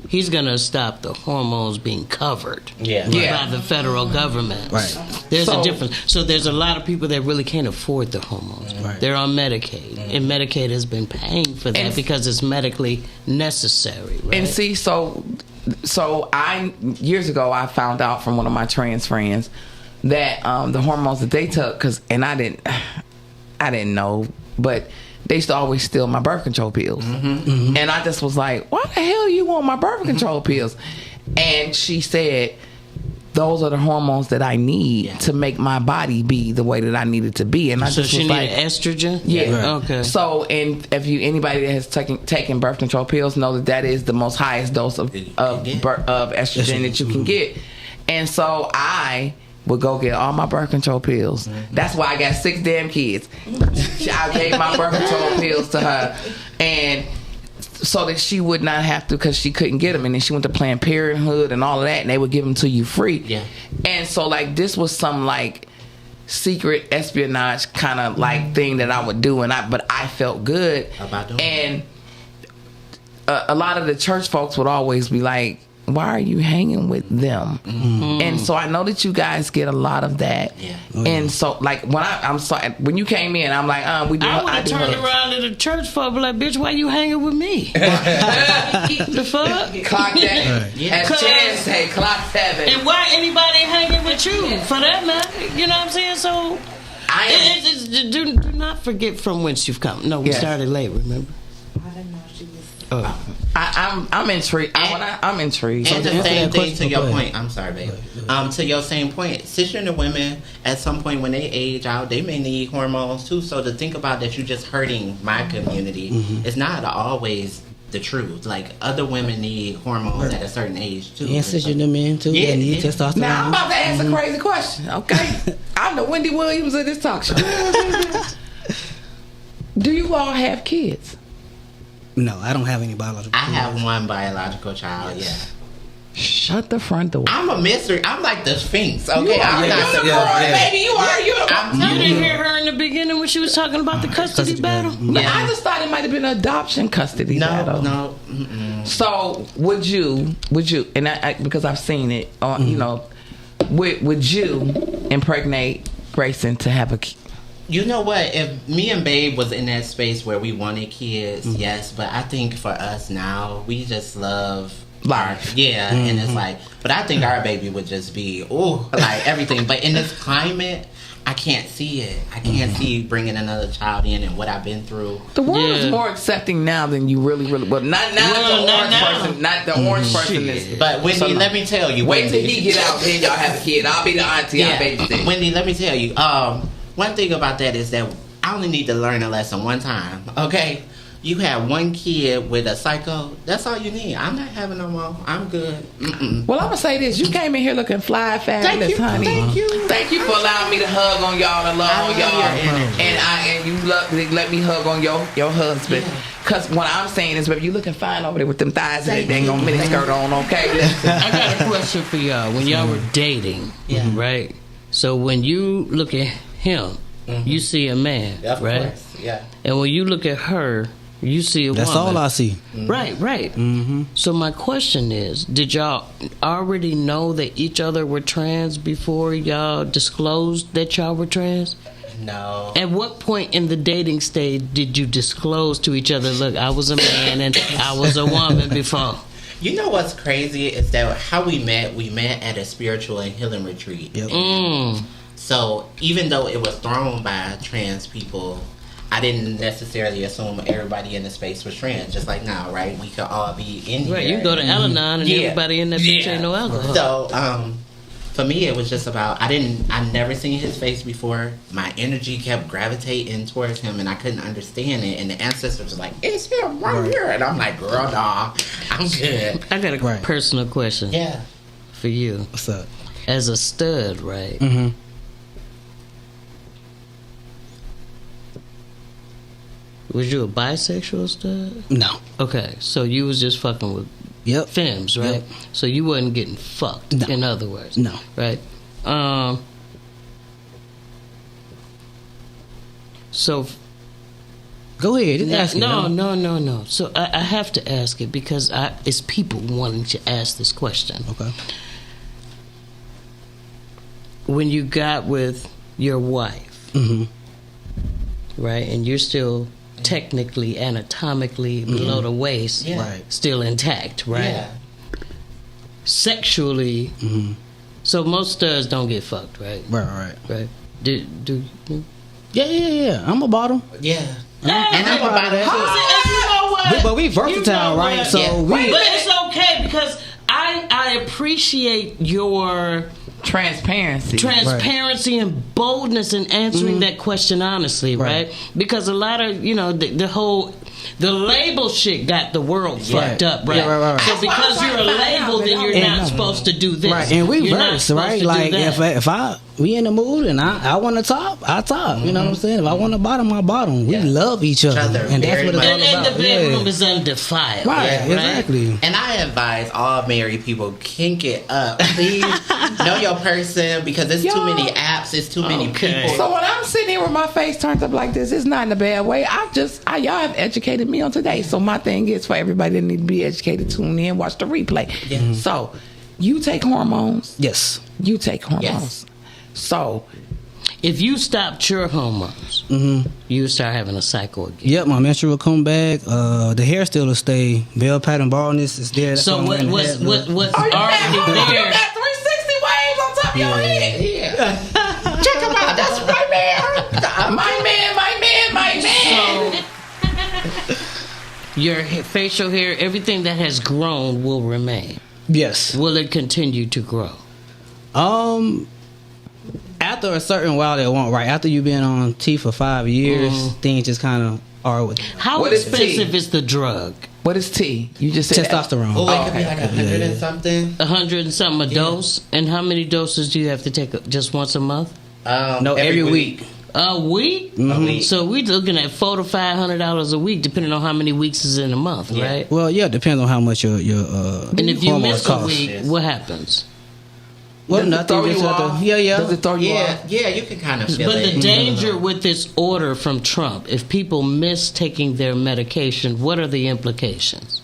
He's going to stop the hormones being covered by the federal government. Right. There's a difference. So there's a lot of people that really can't afford the hormones. Right. They're on Medicaid. And Medicaid has been paying for that because it's medically necessary. Right? And see, so years ago, I found out from one of my trans friends that the hormones that they took, and I didn't know, but they used to always steal my birth control pills. And I just was like, why the hell you want my birth control pills? And she said, those are the hormones that I need to make my body be the way that I need it to be. And I So just she was like, needed estrogen? yeah. Right. Okay. So, and if anybody that has taken birth control pills know that is the most highest dose of estrogen that you can get. And so I would go get all my birth control pills. That's why I got 6 damn kids. I gave my birth control pills to her, and so that she would not have to, because she couldn't get them. And then she went to Planned Parenthood and all of that, and they would give them to you free. Yeah. And so like this was some like secret espionage kind of like thing that I would do, but I felt good about doing and a lot of the church folks would always be like, why are you hanging with them? And so I know that you guys get a lot of that. Yeah. And so like when I'm sorry, when you came in, I'm like, we do. I would have turned around to the church folk and be like, bitch, why you hanging with me? The fuck? Clock that. As Jen say, clock 7. And why anybody hanging with you, for that matter? You know what I'm saying? So do not forget from whence you've come. No, we started late, remember? I didn't know she was. I'm intrigued. I'm intrigued. And the same thing to your point. I'm sorry, babe. To your same point, cisgender women at some point when they age out, they may need hormones too. So to think about that, you're just hurting my community. It's not always the truth. Like other women need hormones at a certain age too. And cisgender men too. Yeah, They need testosterone. Now I'm about to ask a crazy question. Okay, I'm the Wendy Williams of this talk show. Do you all have kids? No, I don't have any biological. I have one biological child. Yeah. Shut the front door. I'm a mystery. I'm like the Sphinx. Okay, I'm not the baby. You are. You didn't hear her in the beginning when she was talking about the custody battle? Yeah. I just thought it might have been an adoption custody battle. No. So would you? And I because I've seen it. You know, would you impregnate Grayson to have a kid? You know what? If me and Babe was in that space where we wanted kids, yes. But I think for us now, we just love life. Yeah, and it's like, but I think our baby would just be, like everything. But in this climate, I can't see it. I can't see bringing another child in and what I've been through. The world is more accepting now than you really. Well, not the orange person. Not the orange person. Is, but Wendy, let me tell you. Wait till he get out, then y'all have a kid. I'll be the auntie. I'll babysit. Wendy, let me tell you. One thing about that is that I only need to learn a lesson one time. Okay, you have one kid with a psycho. That's all you need. I'm not having no more. I'm good. Well, I'm gonna say this: you came in here looking fly, fabulous, honey. Thank you for allowing me to hug on y'all and love on y'all, and you let me hug on your husband. Cause what I'm saying is, baby, you looking fine over there with them thighs and that dang on mini skirt on. Okay, I got a question for y'all. When y'all were dating, right? So when you look at him, you see a man, right? Course. Yeah. And when you look at her, you see a woman. That's all I see. Right. So my question is, did y'all already know that each other were trans before y'all disclosed that y'all were trans? No. At what point in the dating stage did you disclose to each other, look, I was a man and I was a woman before? You know what's crazy is that how we met at a spiritual and healing retreat. Yep. So even though it was thrown by trans people, I didn't necessarily assume everybody in the space was trans. Just like now, right? We could all be in here. Right, you go to Al-Anon and everybody in that bitch ain't no alcohol. So for me, it was just about, I never seen his face before. My energy kept gravitating towards him, and I couldn't understand it. And the ancestors were like, it's him right here. And I'm like, girl, nah, I'm good. I got a personal question for you. What's up? As a stud, right? Was you a bisexual stud? No. Okay, so you was just fucking with femmes, right? Yep. So you wasn't getting fucked, in other words. No. Right? So... Go ahead. Ask No. So I have to ask it because it's people wanting to ask this question. Okay. When you got with your wife, right, and you're still technically, anatomically below the waist, still intact, right? Yeah. Sexually, so most studs don't get fucked, right? Right. Do Yeah. I'm a bottom. Yeah. Hey, And I'm about and you know what? But we versatile, right? what? So Yeah. we. But it's okay because I appreciate your transparency and boldness in answering that question honestly, right? Because a lot of the label shit got the world fucked up, right? Yeah, right. So because you're a label, then you're not supposed to do this, Right, and we you're not verse, supposed right? to Like do that. if we in the mood and I want to top, I top. You know what I'm saying? If I want to bottom, I bottom. We love each other, and that's very what it's all much. about. And the bedroom is undefiled, Right, Yeah, exactly. And I advise all married people, kink it up. Please know your person because there's too many apps, it's too many people. So when I'm sitting here with my face turned up like this, it's not in a bad way. Y'all have educated me on today. So my thing is for everybody that need to be educated, tune in, watch the replay. Yeah. So you take hormones. Yes. You take hormones. Yes. So if you stopped your hormones, you start having a cycle again. Yep, my menstrual will come back. The hair still will stay. Bell pattern baldness is there. That's So why I'm wearing the what's hat. already you there? got 360 waves on top of your head. Yeah. Check them out. That's my man. My man. So your facial hair, everything that has grown will remain. Yes. Will it continue to grow? After a certain while, it won't. Right after you've been on T for 5 years, things just kind of are with How What is expensive T? is the drug? What is T? You just said testosterone. Oh, it could be like 100 and something. 100 and something a dose? And how many doses do you have to take? Just once a month? No, every week. A week? So we're looking at $400 to $500 a week, depending on how many weeks is in a month, right? Well, yeah, it depends on how much your And if you hormones miss a cost. week, what happens? Well, Does it nothing. throw Just you have to- off? Yeah. Does it throw you Yeah, off? yeah, you can kind of feel But it. the danger with this order from Trump, if people miss taking their medication, what are the implications?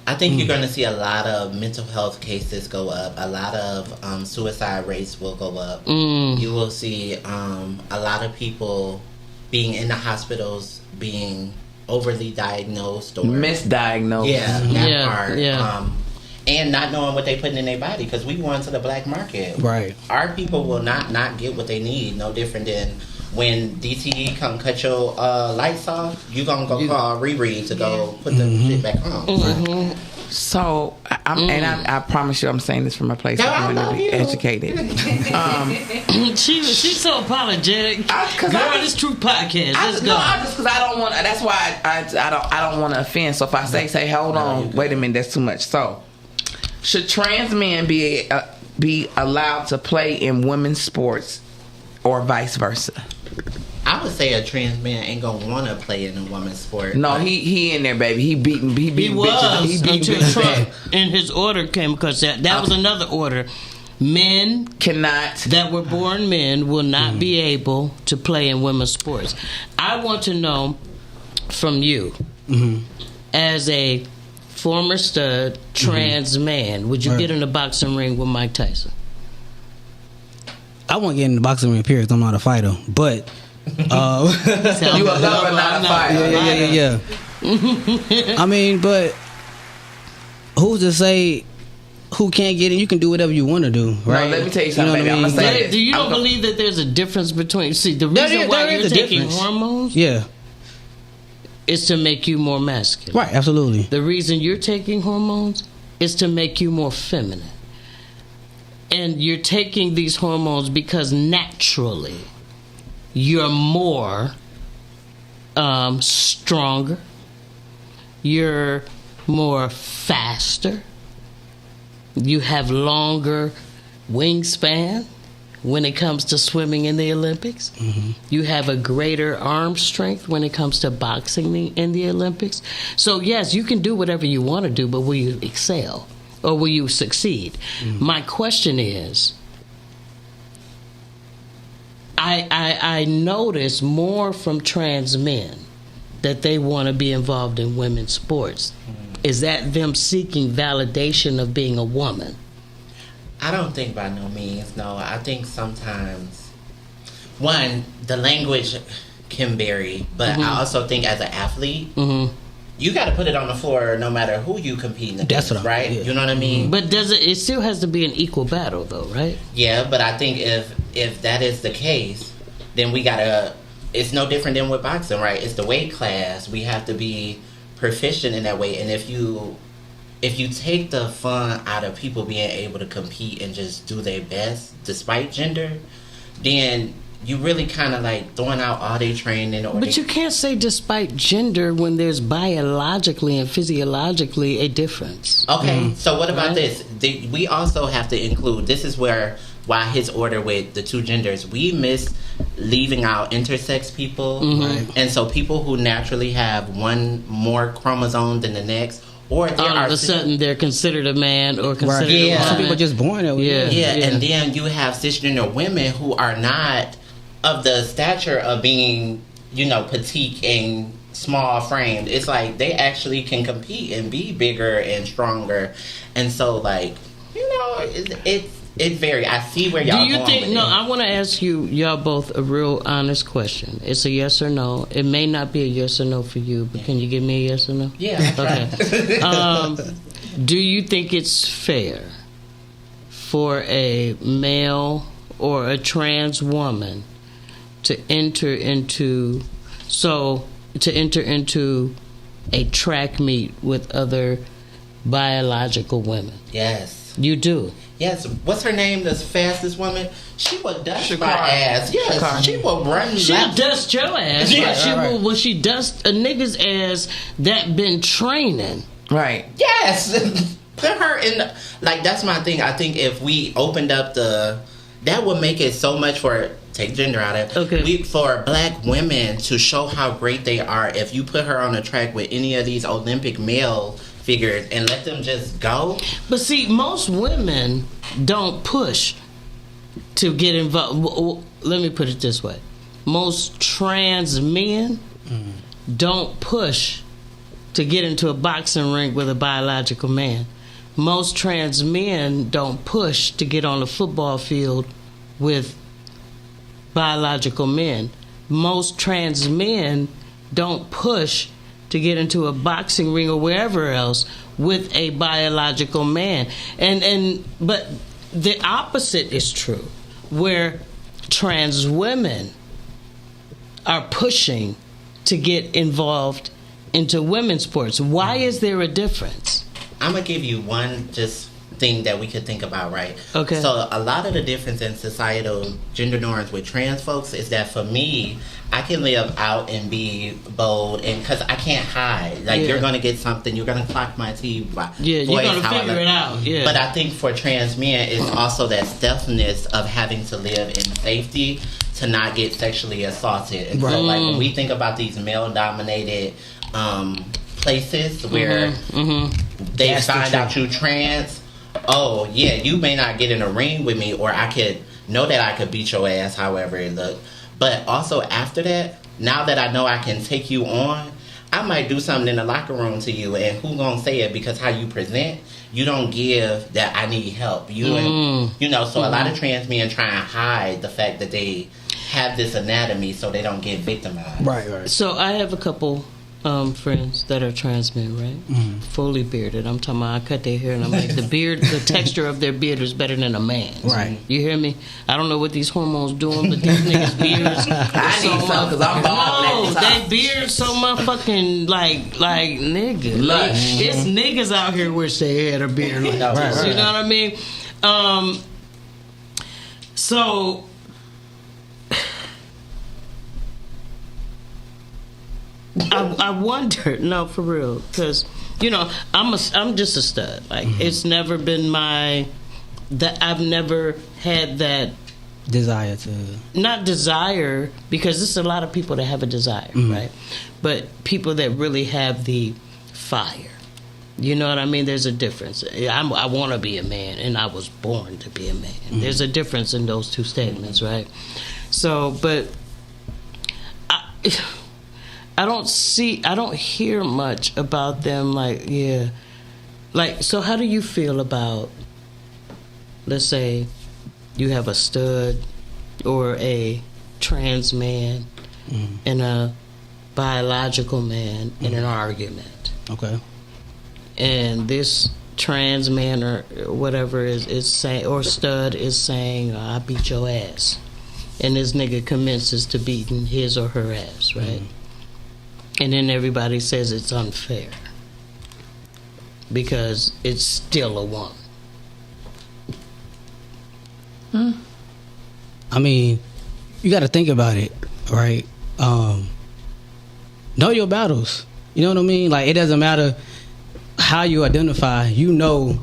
I think you're going to see a lot of mental health cases go up. A lot of suicide rates will go up. You will see a lot of people being in the hospitals being overly diagnosed or Misdiagnosed. Yeah, that Yeah, part. yeah. And not knowing what they putting in their body because we go into the black market. Right. Our people will not get what they need. No different than when DTE come cut your lights off, you gonna go call Riri to go put the shit back on. So, I promise you, I'm saying this from a place No, of I wanting to love be you. educated. She's so apologetic. Cause Girl, I this true podcast. Let's go. because I don't want. That's why I don't want to offend. So if I say, hold on, wait a minute, that's too much. So, should trans men be allowed to play in women's sports, or vice versa? I would say a trans man ain't gonna want to play in a woman's sport. No, he in there, baby. He beating He bitches. was He beating until bitches. Trump and his order came because that was another order. Men Cannot. that were born men will not be able to play in women's sports. I want to know from you, as a former stud trans man, would you get in a boxing ring with Mike Tyson? I won't get in the boxing ring, period. I'm not a fighter. But You a lover, not a fighter. yeah. I mean, but who's to say who can't get in? You can do whatever you want to do, right? let me tell you something, know baby. what I I'ma mean? say this. Do you I'm don't go- believe that there's a difference between? See, the There reason is- why there is you're a taking difference. hormones Yeah, is to make you more masculine. right. Absolutely. The reason you're taking hormones is to make you more feminine. And you're taking these hormones because naturally you're more stronger, you're more faster, you have longer wingspan when it comes to swimming in the Olympics. You have a greater arm strength when it comes to boxing in the Olympics. So yes, you can do whatever you want to do, but will you excel or will you succeed? My question is, I notice more from trans men that they want to be involved in women's sports. Is that them seeking validation of being a woman? I don't think by no means. No, I think sometimes, one, the language can vary, but I also think as an athlete, you got to put it on the floor no matter who you competing against, That's what right? yeah. You know what I mean? But does it still has to be an equal battle though, right? Yeah, but I think if that is the case, then we gotta it's no different than with boxing, right? It's the weight class. We have to be proficient in that weight. And if you take the fun out of people being able to compete and just do their best despite gender, then you really kind of like throwing out all their training. But you can't say despite gender when there's biologically and physiologically a difference. Okay, so what about this? We also have to include, this is why his order with the two genders, we miss leaving out intersex people. And so people who naturally have one more chromosome than the next, or all of a sudden they're considered a man or considered a woman. Some people are just born that way. And then you have cisgender women who are not of the stature of being, petite and small framed. It's like they actually can compete and be bigger and stronger. And so, like, it's very. I see where y'all. Do you going think? with No, it. I want to ask y'all both a real honest question. It's a yes or no. It may not be a yes or no for you, but can you give me a yes or no? Yeah. Okay. Do you think it's fair for a male or a trans woman to enter into a track meet with other biological women? Yes. You do? Yes. What's her name? The fastest woman? She will dust my ass. Yes. She will run. She'll dust your ass. Yeah, but she will. When she dust a nigga's ass that been training. Right. Yes. Put her in. That's my thing. I think if we opened up that would make it so much for. Take gender out of it. Okay. For black women to show how great they are, if you put her on a track with any of these Olympic male figures and let them just go. But see, most women don't push to get involved. Let me put it this way. Most trans men don't push to get into a boxing ring with a biological man. Most trans men don't push to get on a football field with biological men. Most trans men don't push to get into a boxing ring or wherever else with a biological man. But the opposite is true, where trans women are pushing to get involved into women's sports. Why is there a difference? I'm gonna give you one thing that we could think about, right? Okay. So a lot of the difference in societal gender norms with trans folks is that for me, I can live out and be bold, and because I can't hide. Like, you're gonna get something, you're gonna clock my teeth. You're gonna figure it out. Yeah. But I think for trans men, it's also that stealthiness of having to live in safety to not get sexually assaulted. And so, like, when we think about these male-dominated places where they find out you trans. Oh, yeah, you may not get in a ring with me, or I could know that I could beat your ass however it looked. But also after that, now that I know I can take you on, I might do something in the locker room to you, and who gonna say it? Because how you present, you don't give that I need help. So a lot of trans men try and hide the fact that they have this anatomy so they don't get victimized. Right. So I have a couple friends that are trans men, right? Fully bearded. I'm talking about I cut their hair and I'm like, the texture of their beard is better than a man's. Right. You hear me? I don't know what these hormones doing, but these niggas' beards. I need some because I'm bald. No, they beard so motherfucking like nigga. Like, it's niggas out here wish they had a beard like this. You know what I mean? So. I wonder, no, for real, because I'm just a stud. Like it's never been I've never had that desire to not desire, because there's a lot of people that have a desire, right? But people that really have the fire. You know what I mean? There's a difference. I want to be a man, and I was born to be a man. There's a difference in those two statements, right? So, but I don't hear much about them. So how do you feel about, let's say, you have a stud or a trans man and a biological man in an argument? Okay. And this trans man or whatever is saying, or stud is saying, I beat your ass. and this nigga commences to beating his or her ass, right? And then everybody says it's unfair because it's still a woman. I mean, you got to think about it, right? Know your battles. You know what I mean? Like, it doesn't matter how you identify. You know,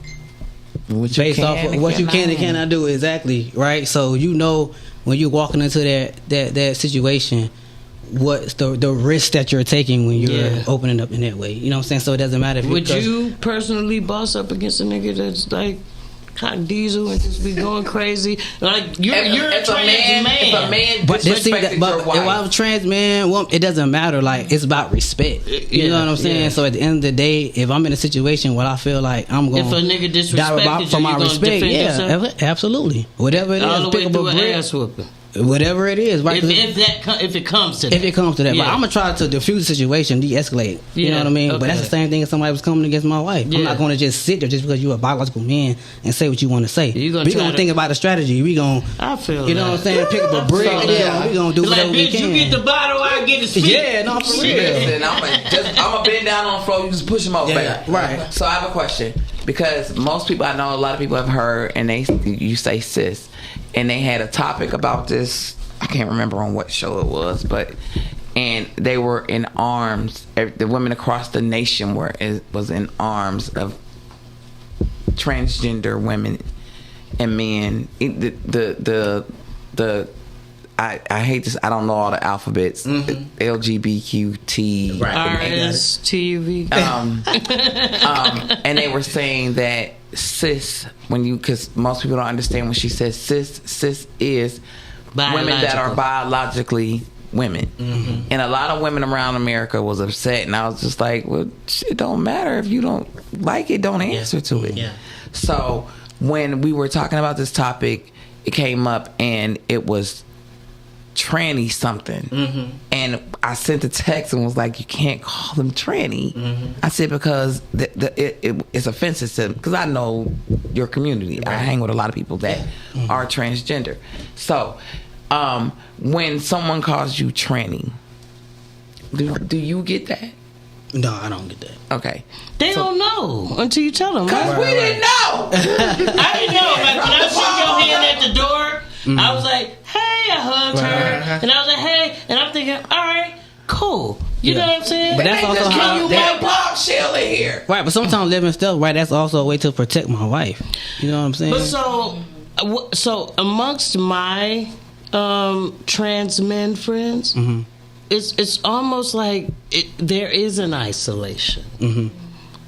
based off of what you can and cannot do. Exactly, right? So you know when you're walking into that situation, what's the risk that you're taking when you're opening up in that way. You know what I'm saying? So it doesn't matter if Would you personally boss up against a nigga that's like cock diesel and just be going crazy? Like you're a trans man. If a man but disrespected your wife. if I'm a trans man, well, it doesn't matter. Like, it's about respect. You know what I'm saying? Yeah. So at the end of the day, if I'm in a situation where I feel like I'm going if a nigga disrespected you, for my you respect, defend yourself? Absolutely. Whatever it is, all the way pick up through a an brick, ass whooping. whatever it is, right? If it comes to that. If it comes to that. Yeah. But I'm going to try to diffuse the situation, de-escalate. You know what I mean? Okay. But that's the same thing if somebody was coming against my wife. I'm not going to just sit there just because you're a biological man and say what you want to say. We're going to think about a strategy. We're going to, I feel you know what I'm saying, pick up a brick. We're going to do whatever we can. You get the bottle, I get the stick. Yeah, no, for real. Listen, I'm gonna bend down on the floor. You just push them over back. Right. So I have a question, because most people, I know a lot of people have heard, and you say cis, and they had a topic about this. I can't remember on what show it was, and they were in arms. The women across the nation was in arms of transgender women and men. I hate this. I don't know all the alphabets. LGBTQT. RSTUV. And they were saying that cis, because most people don't understand when she says cis is women that are biologically women. And a lot of women around America was upset, and I was just like, well, it don't matter if you don't like it, don't answer to it. So when we were talking about this topic, it came up, and it was tranny something. And I sent a text and was like, you can't call them tranny. I said, because it's offensive to them, because I know your community. I hang with a lot of people that are transgender. So when someone calls you tranny, do you get that? No, I don't get that. Okay. They don't know until you tell them. Because we didn't know. I didn't know. Like, when I shook your hand at the door, I was like, hey, I hugged her. And I was like, hey. And I'm thinking, all right, cool. You know what I'm saying? But that's also how you got bombshell in here. Right, but sometimes living still, right, that's also a way to protect my wife. You know what I'm saying? But so amongst my trans men friends, it's almost like there is an isolation,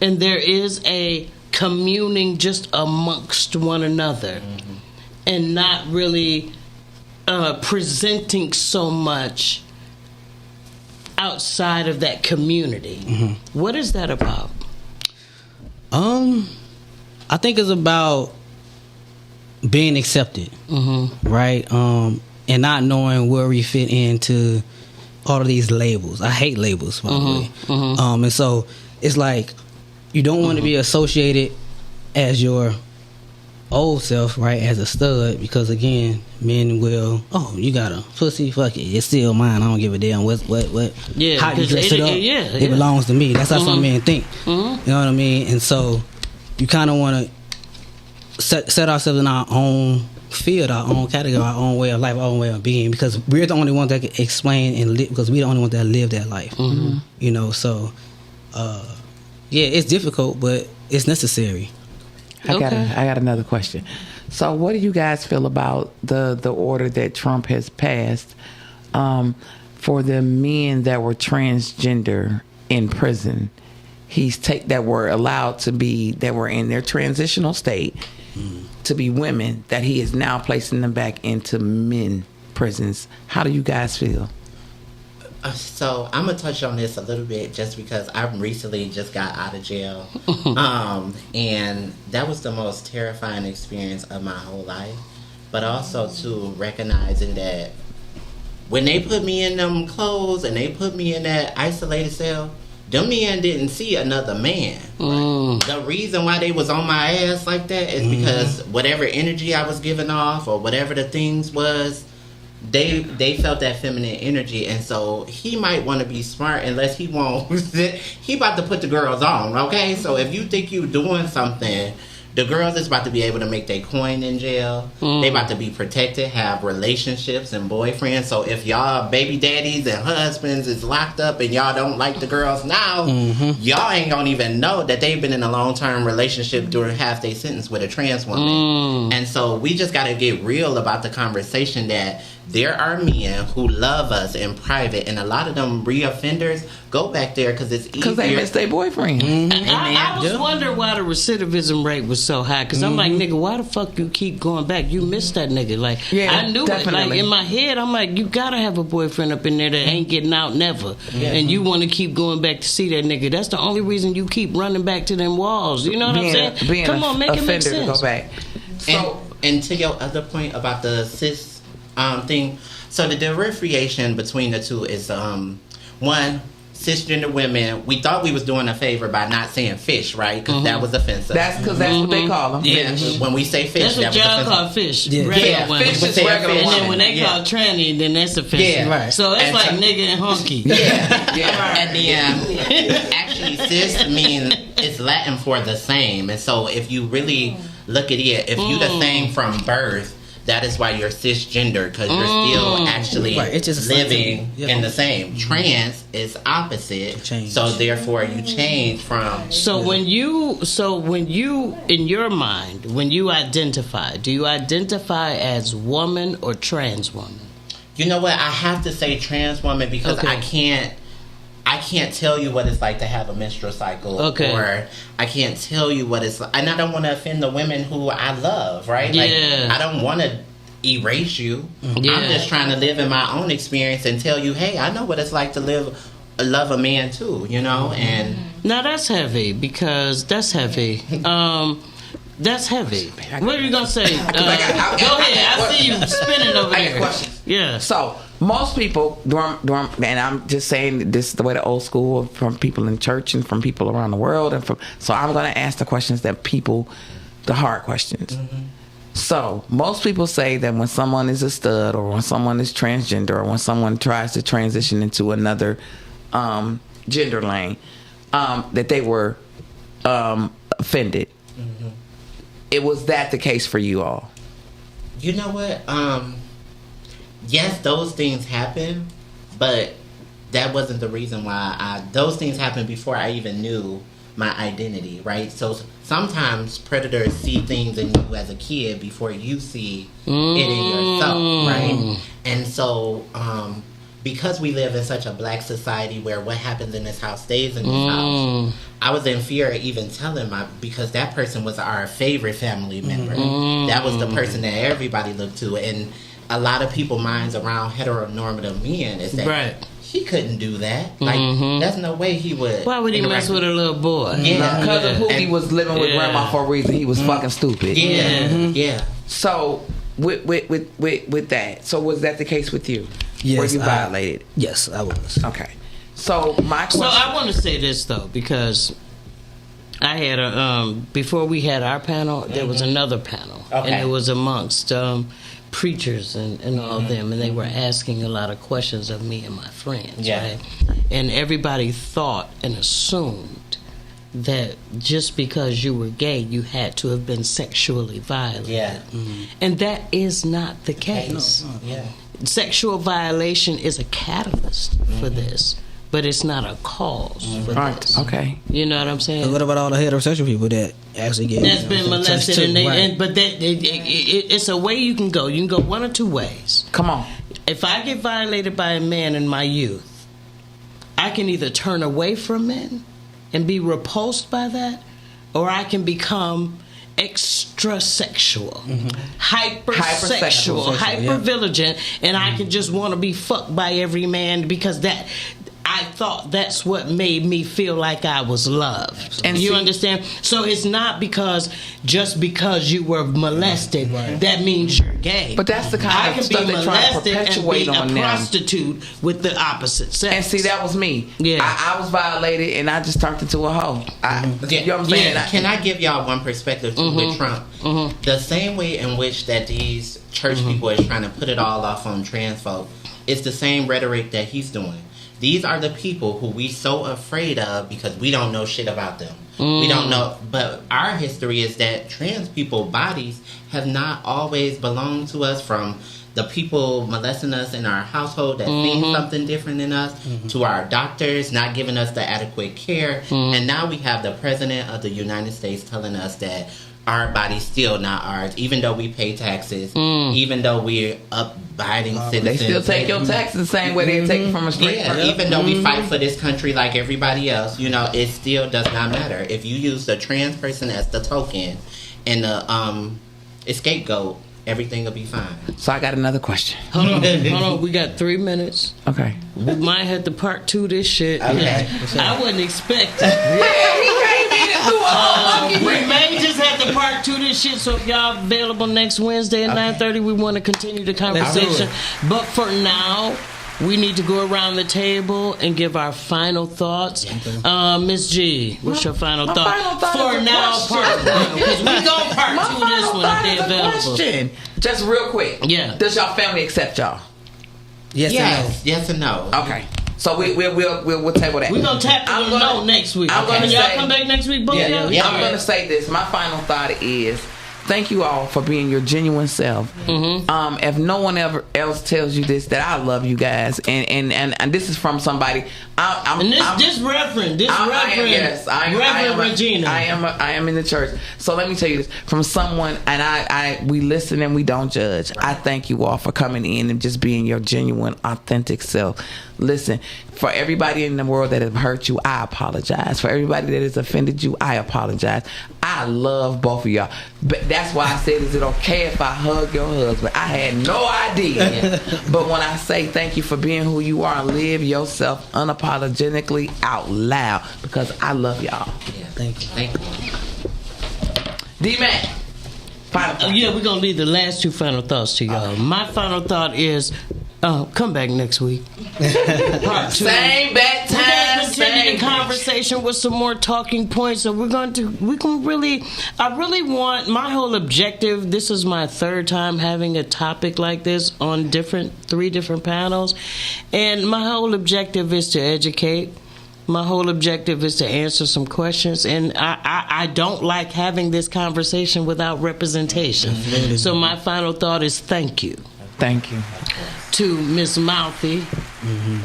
and there is a communing just amongst one another, and not really presenting so much outside of that community. What is that about? I think it's about being accepted, right? And not knowing where we fit into all of these labels. I hate labels, by the way. And so it's like you don't want to be associated as your old self, right, as a stud, because again, men will, oh, you got a pussy, fuck it, it's still mine, I don't give a damn what how you dress it up, it belongs to me. That's how some men think. You know what I mean? And so you kind of want to set ourselves in our own field, our own category, our own way of life, our own way of being, because we're the only ones that can explain and live, because we're the only ones that live that life. You know, so yeah, it's difficult, but it's necessary. I got another question. So what do you guys feel about the order that Trump has passed for the men that were transgender in prison? That were allowed to be, that were in their transitional state to be women, that he is now placing them back into men prisons. How do you guys feel? So I'm gonna touch on this a little bit just because I recently just got out of jail, and that was the most terrifying experience of my whole life. But also to recognizing that when they put me in them clothes and they put me in that isolated cell, them men didn't see another man. The reason why they was on my ass like that is because whatever energy I was giving off or whatever the things was, they felt that feminine energy, and so he might want to be smart unless he won't. He about to put the girls on, okay? So if you think you doing something, the girls is about to be able to make their coin in jail. They about to be protected, have relationships and boyfriends. So if y'all baby daddies and husbands is locked up and y'all don't like the girls now, y'all ain't gonna even know that they've been in a long-term relationship during half their sentence with a trans woman. And so we just gotta get real about the conversation that there are men who love us in private, and a lot of them reoffenders go back there because it's easier. Because they miss their boyfriend. I was wondering why the recidivism rate was so high. Because I'm like, nigga, why the fuck you keep going back? You missed that nigga. Like, I knew definitely. it. Like, in my head, I'm like, you gotta have a boyfriend up in there that ain't getting out never. And you want to keep going back to see that nigga. That's the only reason you keep running back to them walls. You know what I'm saying? Come on, make it make sense. To go back. So, and to your other point about the cis thing, so the differentiation between the two is one, cisgender women, we thought we was doing a favor by not saying fish, right? Because that was offensive. That's because that's what they call them. Yeah, Fish. when we say fish, That's what y'all call fish. Yeah, fish is regular And woman. then when they call tranny, then that's offensive. Yeah. Right. So it's And like so- nigga and honky. And then actually cis means it's Latin for the same. And so if you really look at it, if you the same from birth, that is why you're cisgender, because you're still actually Right, it's just the same living thing. Yeah. in the same. Trans is opposite, Change. so therefore you change from. So when you in your mind, when you identify, do you identify as woman or trans woman? You know what? I have to say trans woman because Okay. I can't tell you what it's like to have a menstrual cycle. Okay. Or I can't tell you what it's like. And I don't want to offend the women who I love, right? Yeah. Like, I don't want to erase you. Yeah. I'm just trying to live in my own experience and tell you, hey, I know what it's like to love a man too, you know? And Now that's heavy because that's heavy. That's heavy. What are you gonna say? Go ahead. I see you spinning over I there. got questions. Yeah. So most people, and I'm just saying this is the way the old school from people in church and from people around the world, and so I'm going to ask the questions that people, the hard questions. So most people say that when someone is a stud, or when someone is transgender, or when someone tries to transition into another gender lane, that they were offended. Was that the case for you all? you know what? Yes, those things happen, but that wasn't the reason why those things happened before I even knew my identity, right? So sometimes predators see things in you as a kid before you see it in yourself, right? And so because we live in such a black society where what happens in this house stays in this house, I was in fear of even telling because that person was our favorite family member. That was the person that everybody looked to. And a lot of people's minds around heteronormative men is that he couldn't do that. Like, there's no way he would. Why would he mess with a little boy? Yeah. Because of who he was living with grandma for a reason. He was fucking stupid. Yeah. So with that, so was that the case with you? Yes, Were you violated? Yes, I was. Okay. So my question. So I want to say this though, because I had a before we had our panel, there was another panel, and it was amongst preachers and all of them, and they were asking a lot of questions of me and my friends, right? And everybody thought and assumed that just because you were gay, you had to have been sexually violated. And that is not the case. Sexual violation is a catalyst for this, but it's not a cause for this. Okay. You know what I'm saying? What about all the heterosexual people that actually get That's been molested, too, and they, right. but that it's a way you can go. You can go one or two ways. Come on. If I get violated by a man in my youth, I can either turn away from men and be repulsed by that, or I can become extra sexual, hypersexual, hyper vigilant, and I can just want to be fucked by every man because that I thought that's what made me feel like I was loved. And you understand? So it's not just because you were molested, that means you're gay. But that's the kind of stuff they're trying to perpetuate on them. I can be molested and be a prostitute with the opposite sex. And see, that was me. Yeah. I was violated, and I just turned into a hoe. You know what I'm saying? Can I give y'all one perspective too with Trump? The same way in which that these church people is trying to put it all off on trans folk, it's the same rhetoric that he's doing. These are the people who we so afraid of because we don't know shit about them. We don't know. But our history is that trans people bodies have not always belonged to us, from the people molesting us in our household that think something different than us, to our doctors not giving us the adequate care. And now we have the president of the United States telling us that our body's still not ours, even though we pay taxes, even though we're abiding citizens. They still take your taxes the same way they take it from a straight person. Even though we fight for this country like everybody else, it still does not matter. If you use the trans person as the token and the scapegoat, everything will be fine. So I got another question. Hold on. We got 3 minutes. Okay. We might have to part 2 this shit. Okay. I wasn't expecting. We may just have to part 2 this shit. So if y'all available next Wednesday at 9:30, we want to continue the conversation. But for now, we need to go around the table and give our final thoughts. Miss G, what's your final thought? For now, part 1. Because we going to part 2 this one if they're available. Question. Just real quick. Yeah. Does y'all family accept y'all? Yes and no. Okay. So we'll table that. We're going to tap the no next week. Can y'all come back next week, both of y'all? Yeah, I'm going to say this. My final thought is, thank you all for being your genuine self. If no one else tells you this, that I love you guys, and this is from somebody. Reverend Regina. I am in the church. So let me tell you this from someone, and we listen and we don't judge. I thank you all for coming in and just being your genuine, authentic self. Listen, for everybody in the world that have hurt you, I apologize. For everybody that has offended you, I apologize. I love both of y'all. But that's why I said, is it okay if I hug your husband? I had no idea. But when I say thank you for being who you are, live yourself unapologetically out loud, because I love y'all. Yeah, thank you. D-Man. We're going to leave the last 2 final thoughts to y'all. My final thought is, come back next week. Part 2. Same bad time. We're going to continue the conversation with some more talking points. So I really want, my whole objective, this is my 3rd time having a topic like this on 3 different panels. And my whole objective is to educate. My whole objective is to answer some questions, and I don't like having this conversation without representation. So my final thought is thank you. Thank you. To Miss Mouthy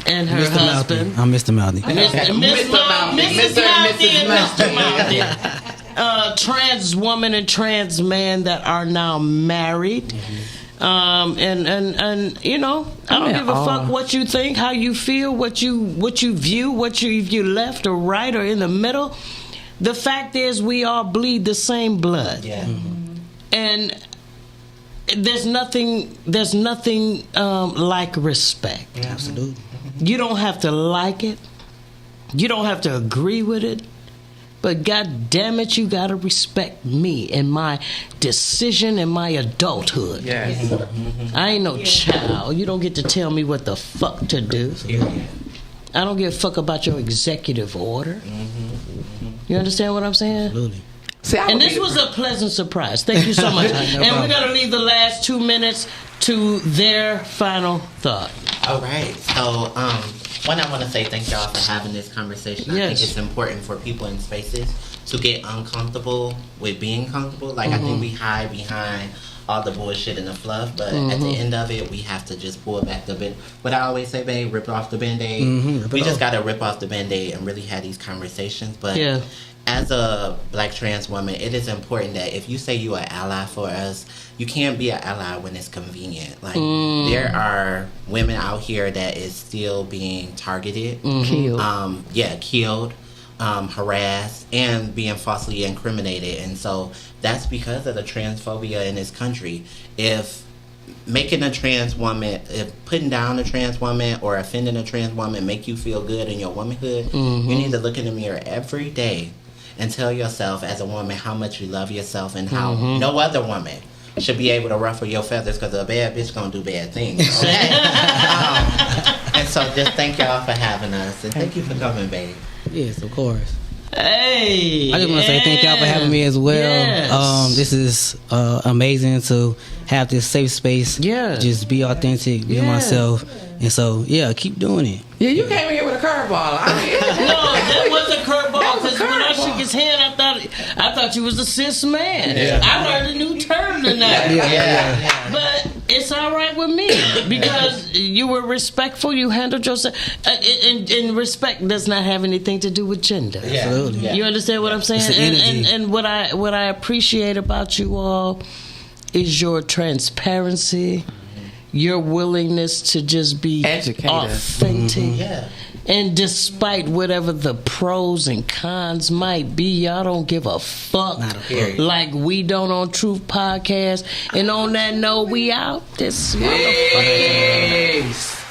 and her husband. I'm Mr. Mouthy. Mrs. Mouthy and Mr. Mouthy. Trans woman and trans man that are now married. And you know, I don't give a fuck what you think, how you feel, what you view, if you left or right or in the middle. The fact is, we all bleed the same blood. Yeah. And there's nothing like respect. Absolutely. You don't have to like it. You don't have to agree with it. But God damn it, you gotta respect me and my decision and my adulthood. Yes. I ain't no child. You don't get to tell me what the fuck to do. I don't give a fuck about your executive order. You understand what I'm saying? Absolutely. And this was a pleasant surprise. Thank you so much. And we're gonna leave the last 2 minutes to their final thought. All right. So, one, I want to say thank y'all for having this conversation. I think it's important for people in spaces to get uncomfortable with being comfortable. Like, I think we hide behind all the bullshit and the fluff, but at the end of it, we have to just pull back the bit. But I always say, babe, rip off the Band-Aid. We just got to rip off the Band-Aid and really have these conversations. But as a black trans woman, it is important that if you say you're an ally for us, you can't be an ally when it's convenient. Like, there are women out here that is still being targeted, killed, harassed, and being falsely incriminated. And so that's because of the transphobia in this country. If making a trans woman, if putting down a trans woman or offending a trans woman make you feel good in your womanhood, you need to look in the mirror every day and tell yourself as a woman how much you love yourself and how no other woman should be able to ruffle your feathers, because a bad bitch gonna do bad things. Okay? And so just thank y'all for having us, and thank you for coming, babe. Yes, of course. Hey, I just want to say thank y'all for having me as well. Yes. This is amazing to have this safe space. Yeah. Just be authentic, be myself. And so, yeah, keep doing it. Yeah, you came in here with a curveball. No, that was a curveball, because when I shook his hand, I thought you was a cis man. Yeah. I learned a new term tonight. Yeah. But it's all right with me, because you were respectful. You handled yourself, and respect does not have anything to do with gender. Yeah. Absolutely. Yeah. You understand what I'm saying? It's the energy. And what I appreciate about you all is your transparency, your willingness to just be Educate us. authentic. Yeah. And despite whatever the pros and cons might be, y'all don't give a fuck Not a fuck. like we don't on Truth Podcast. And on that note, we out this motherfucker. Peace.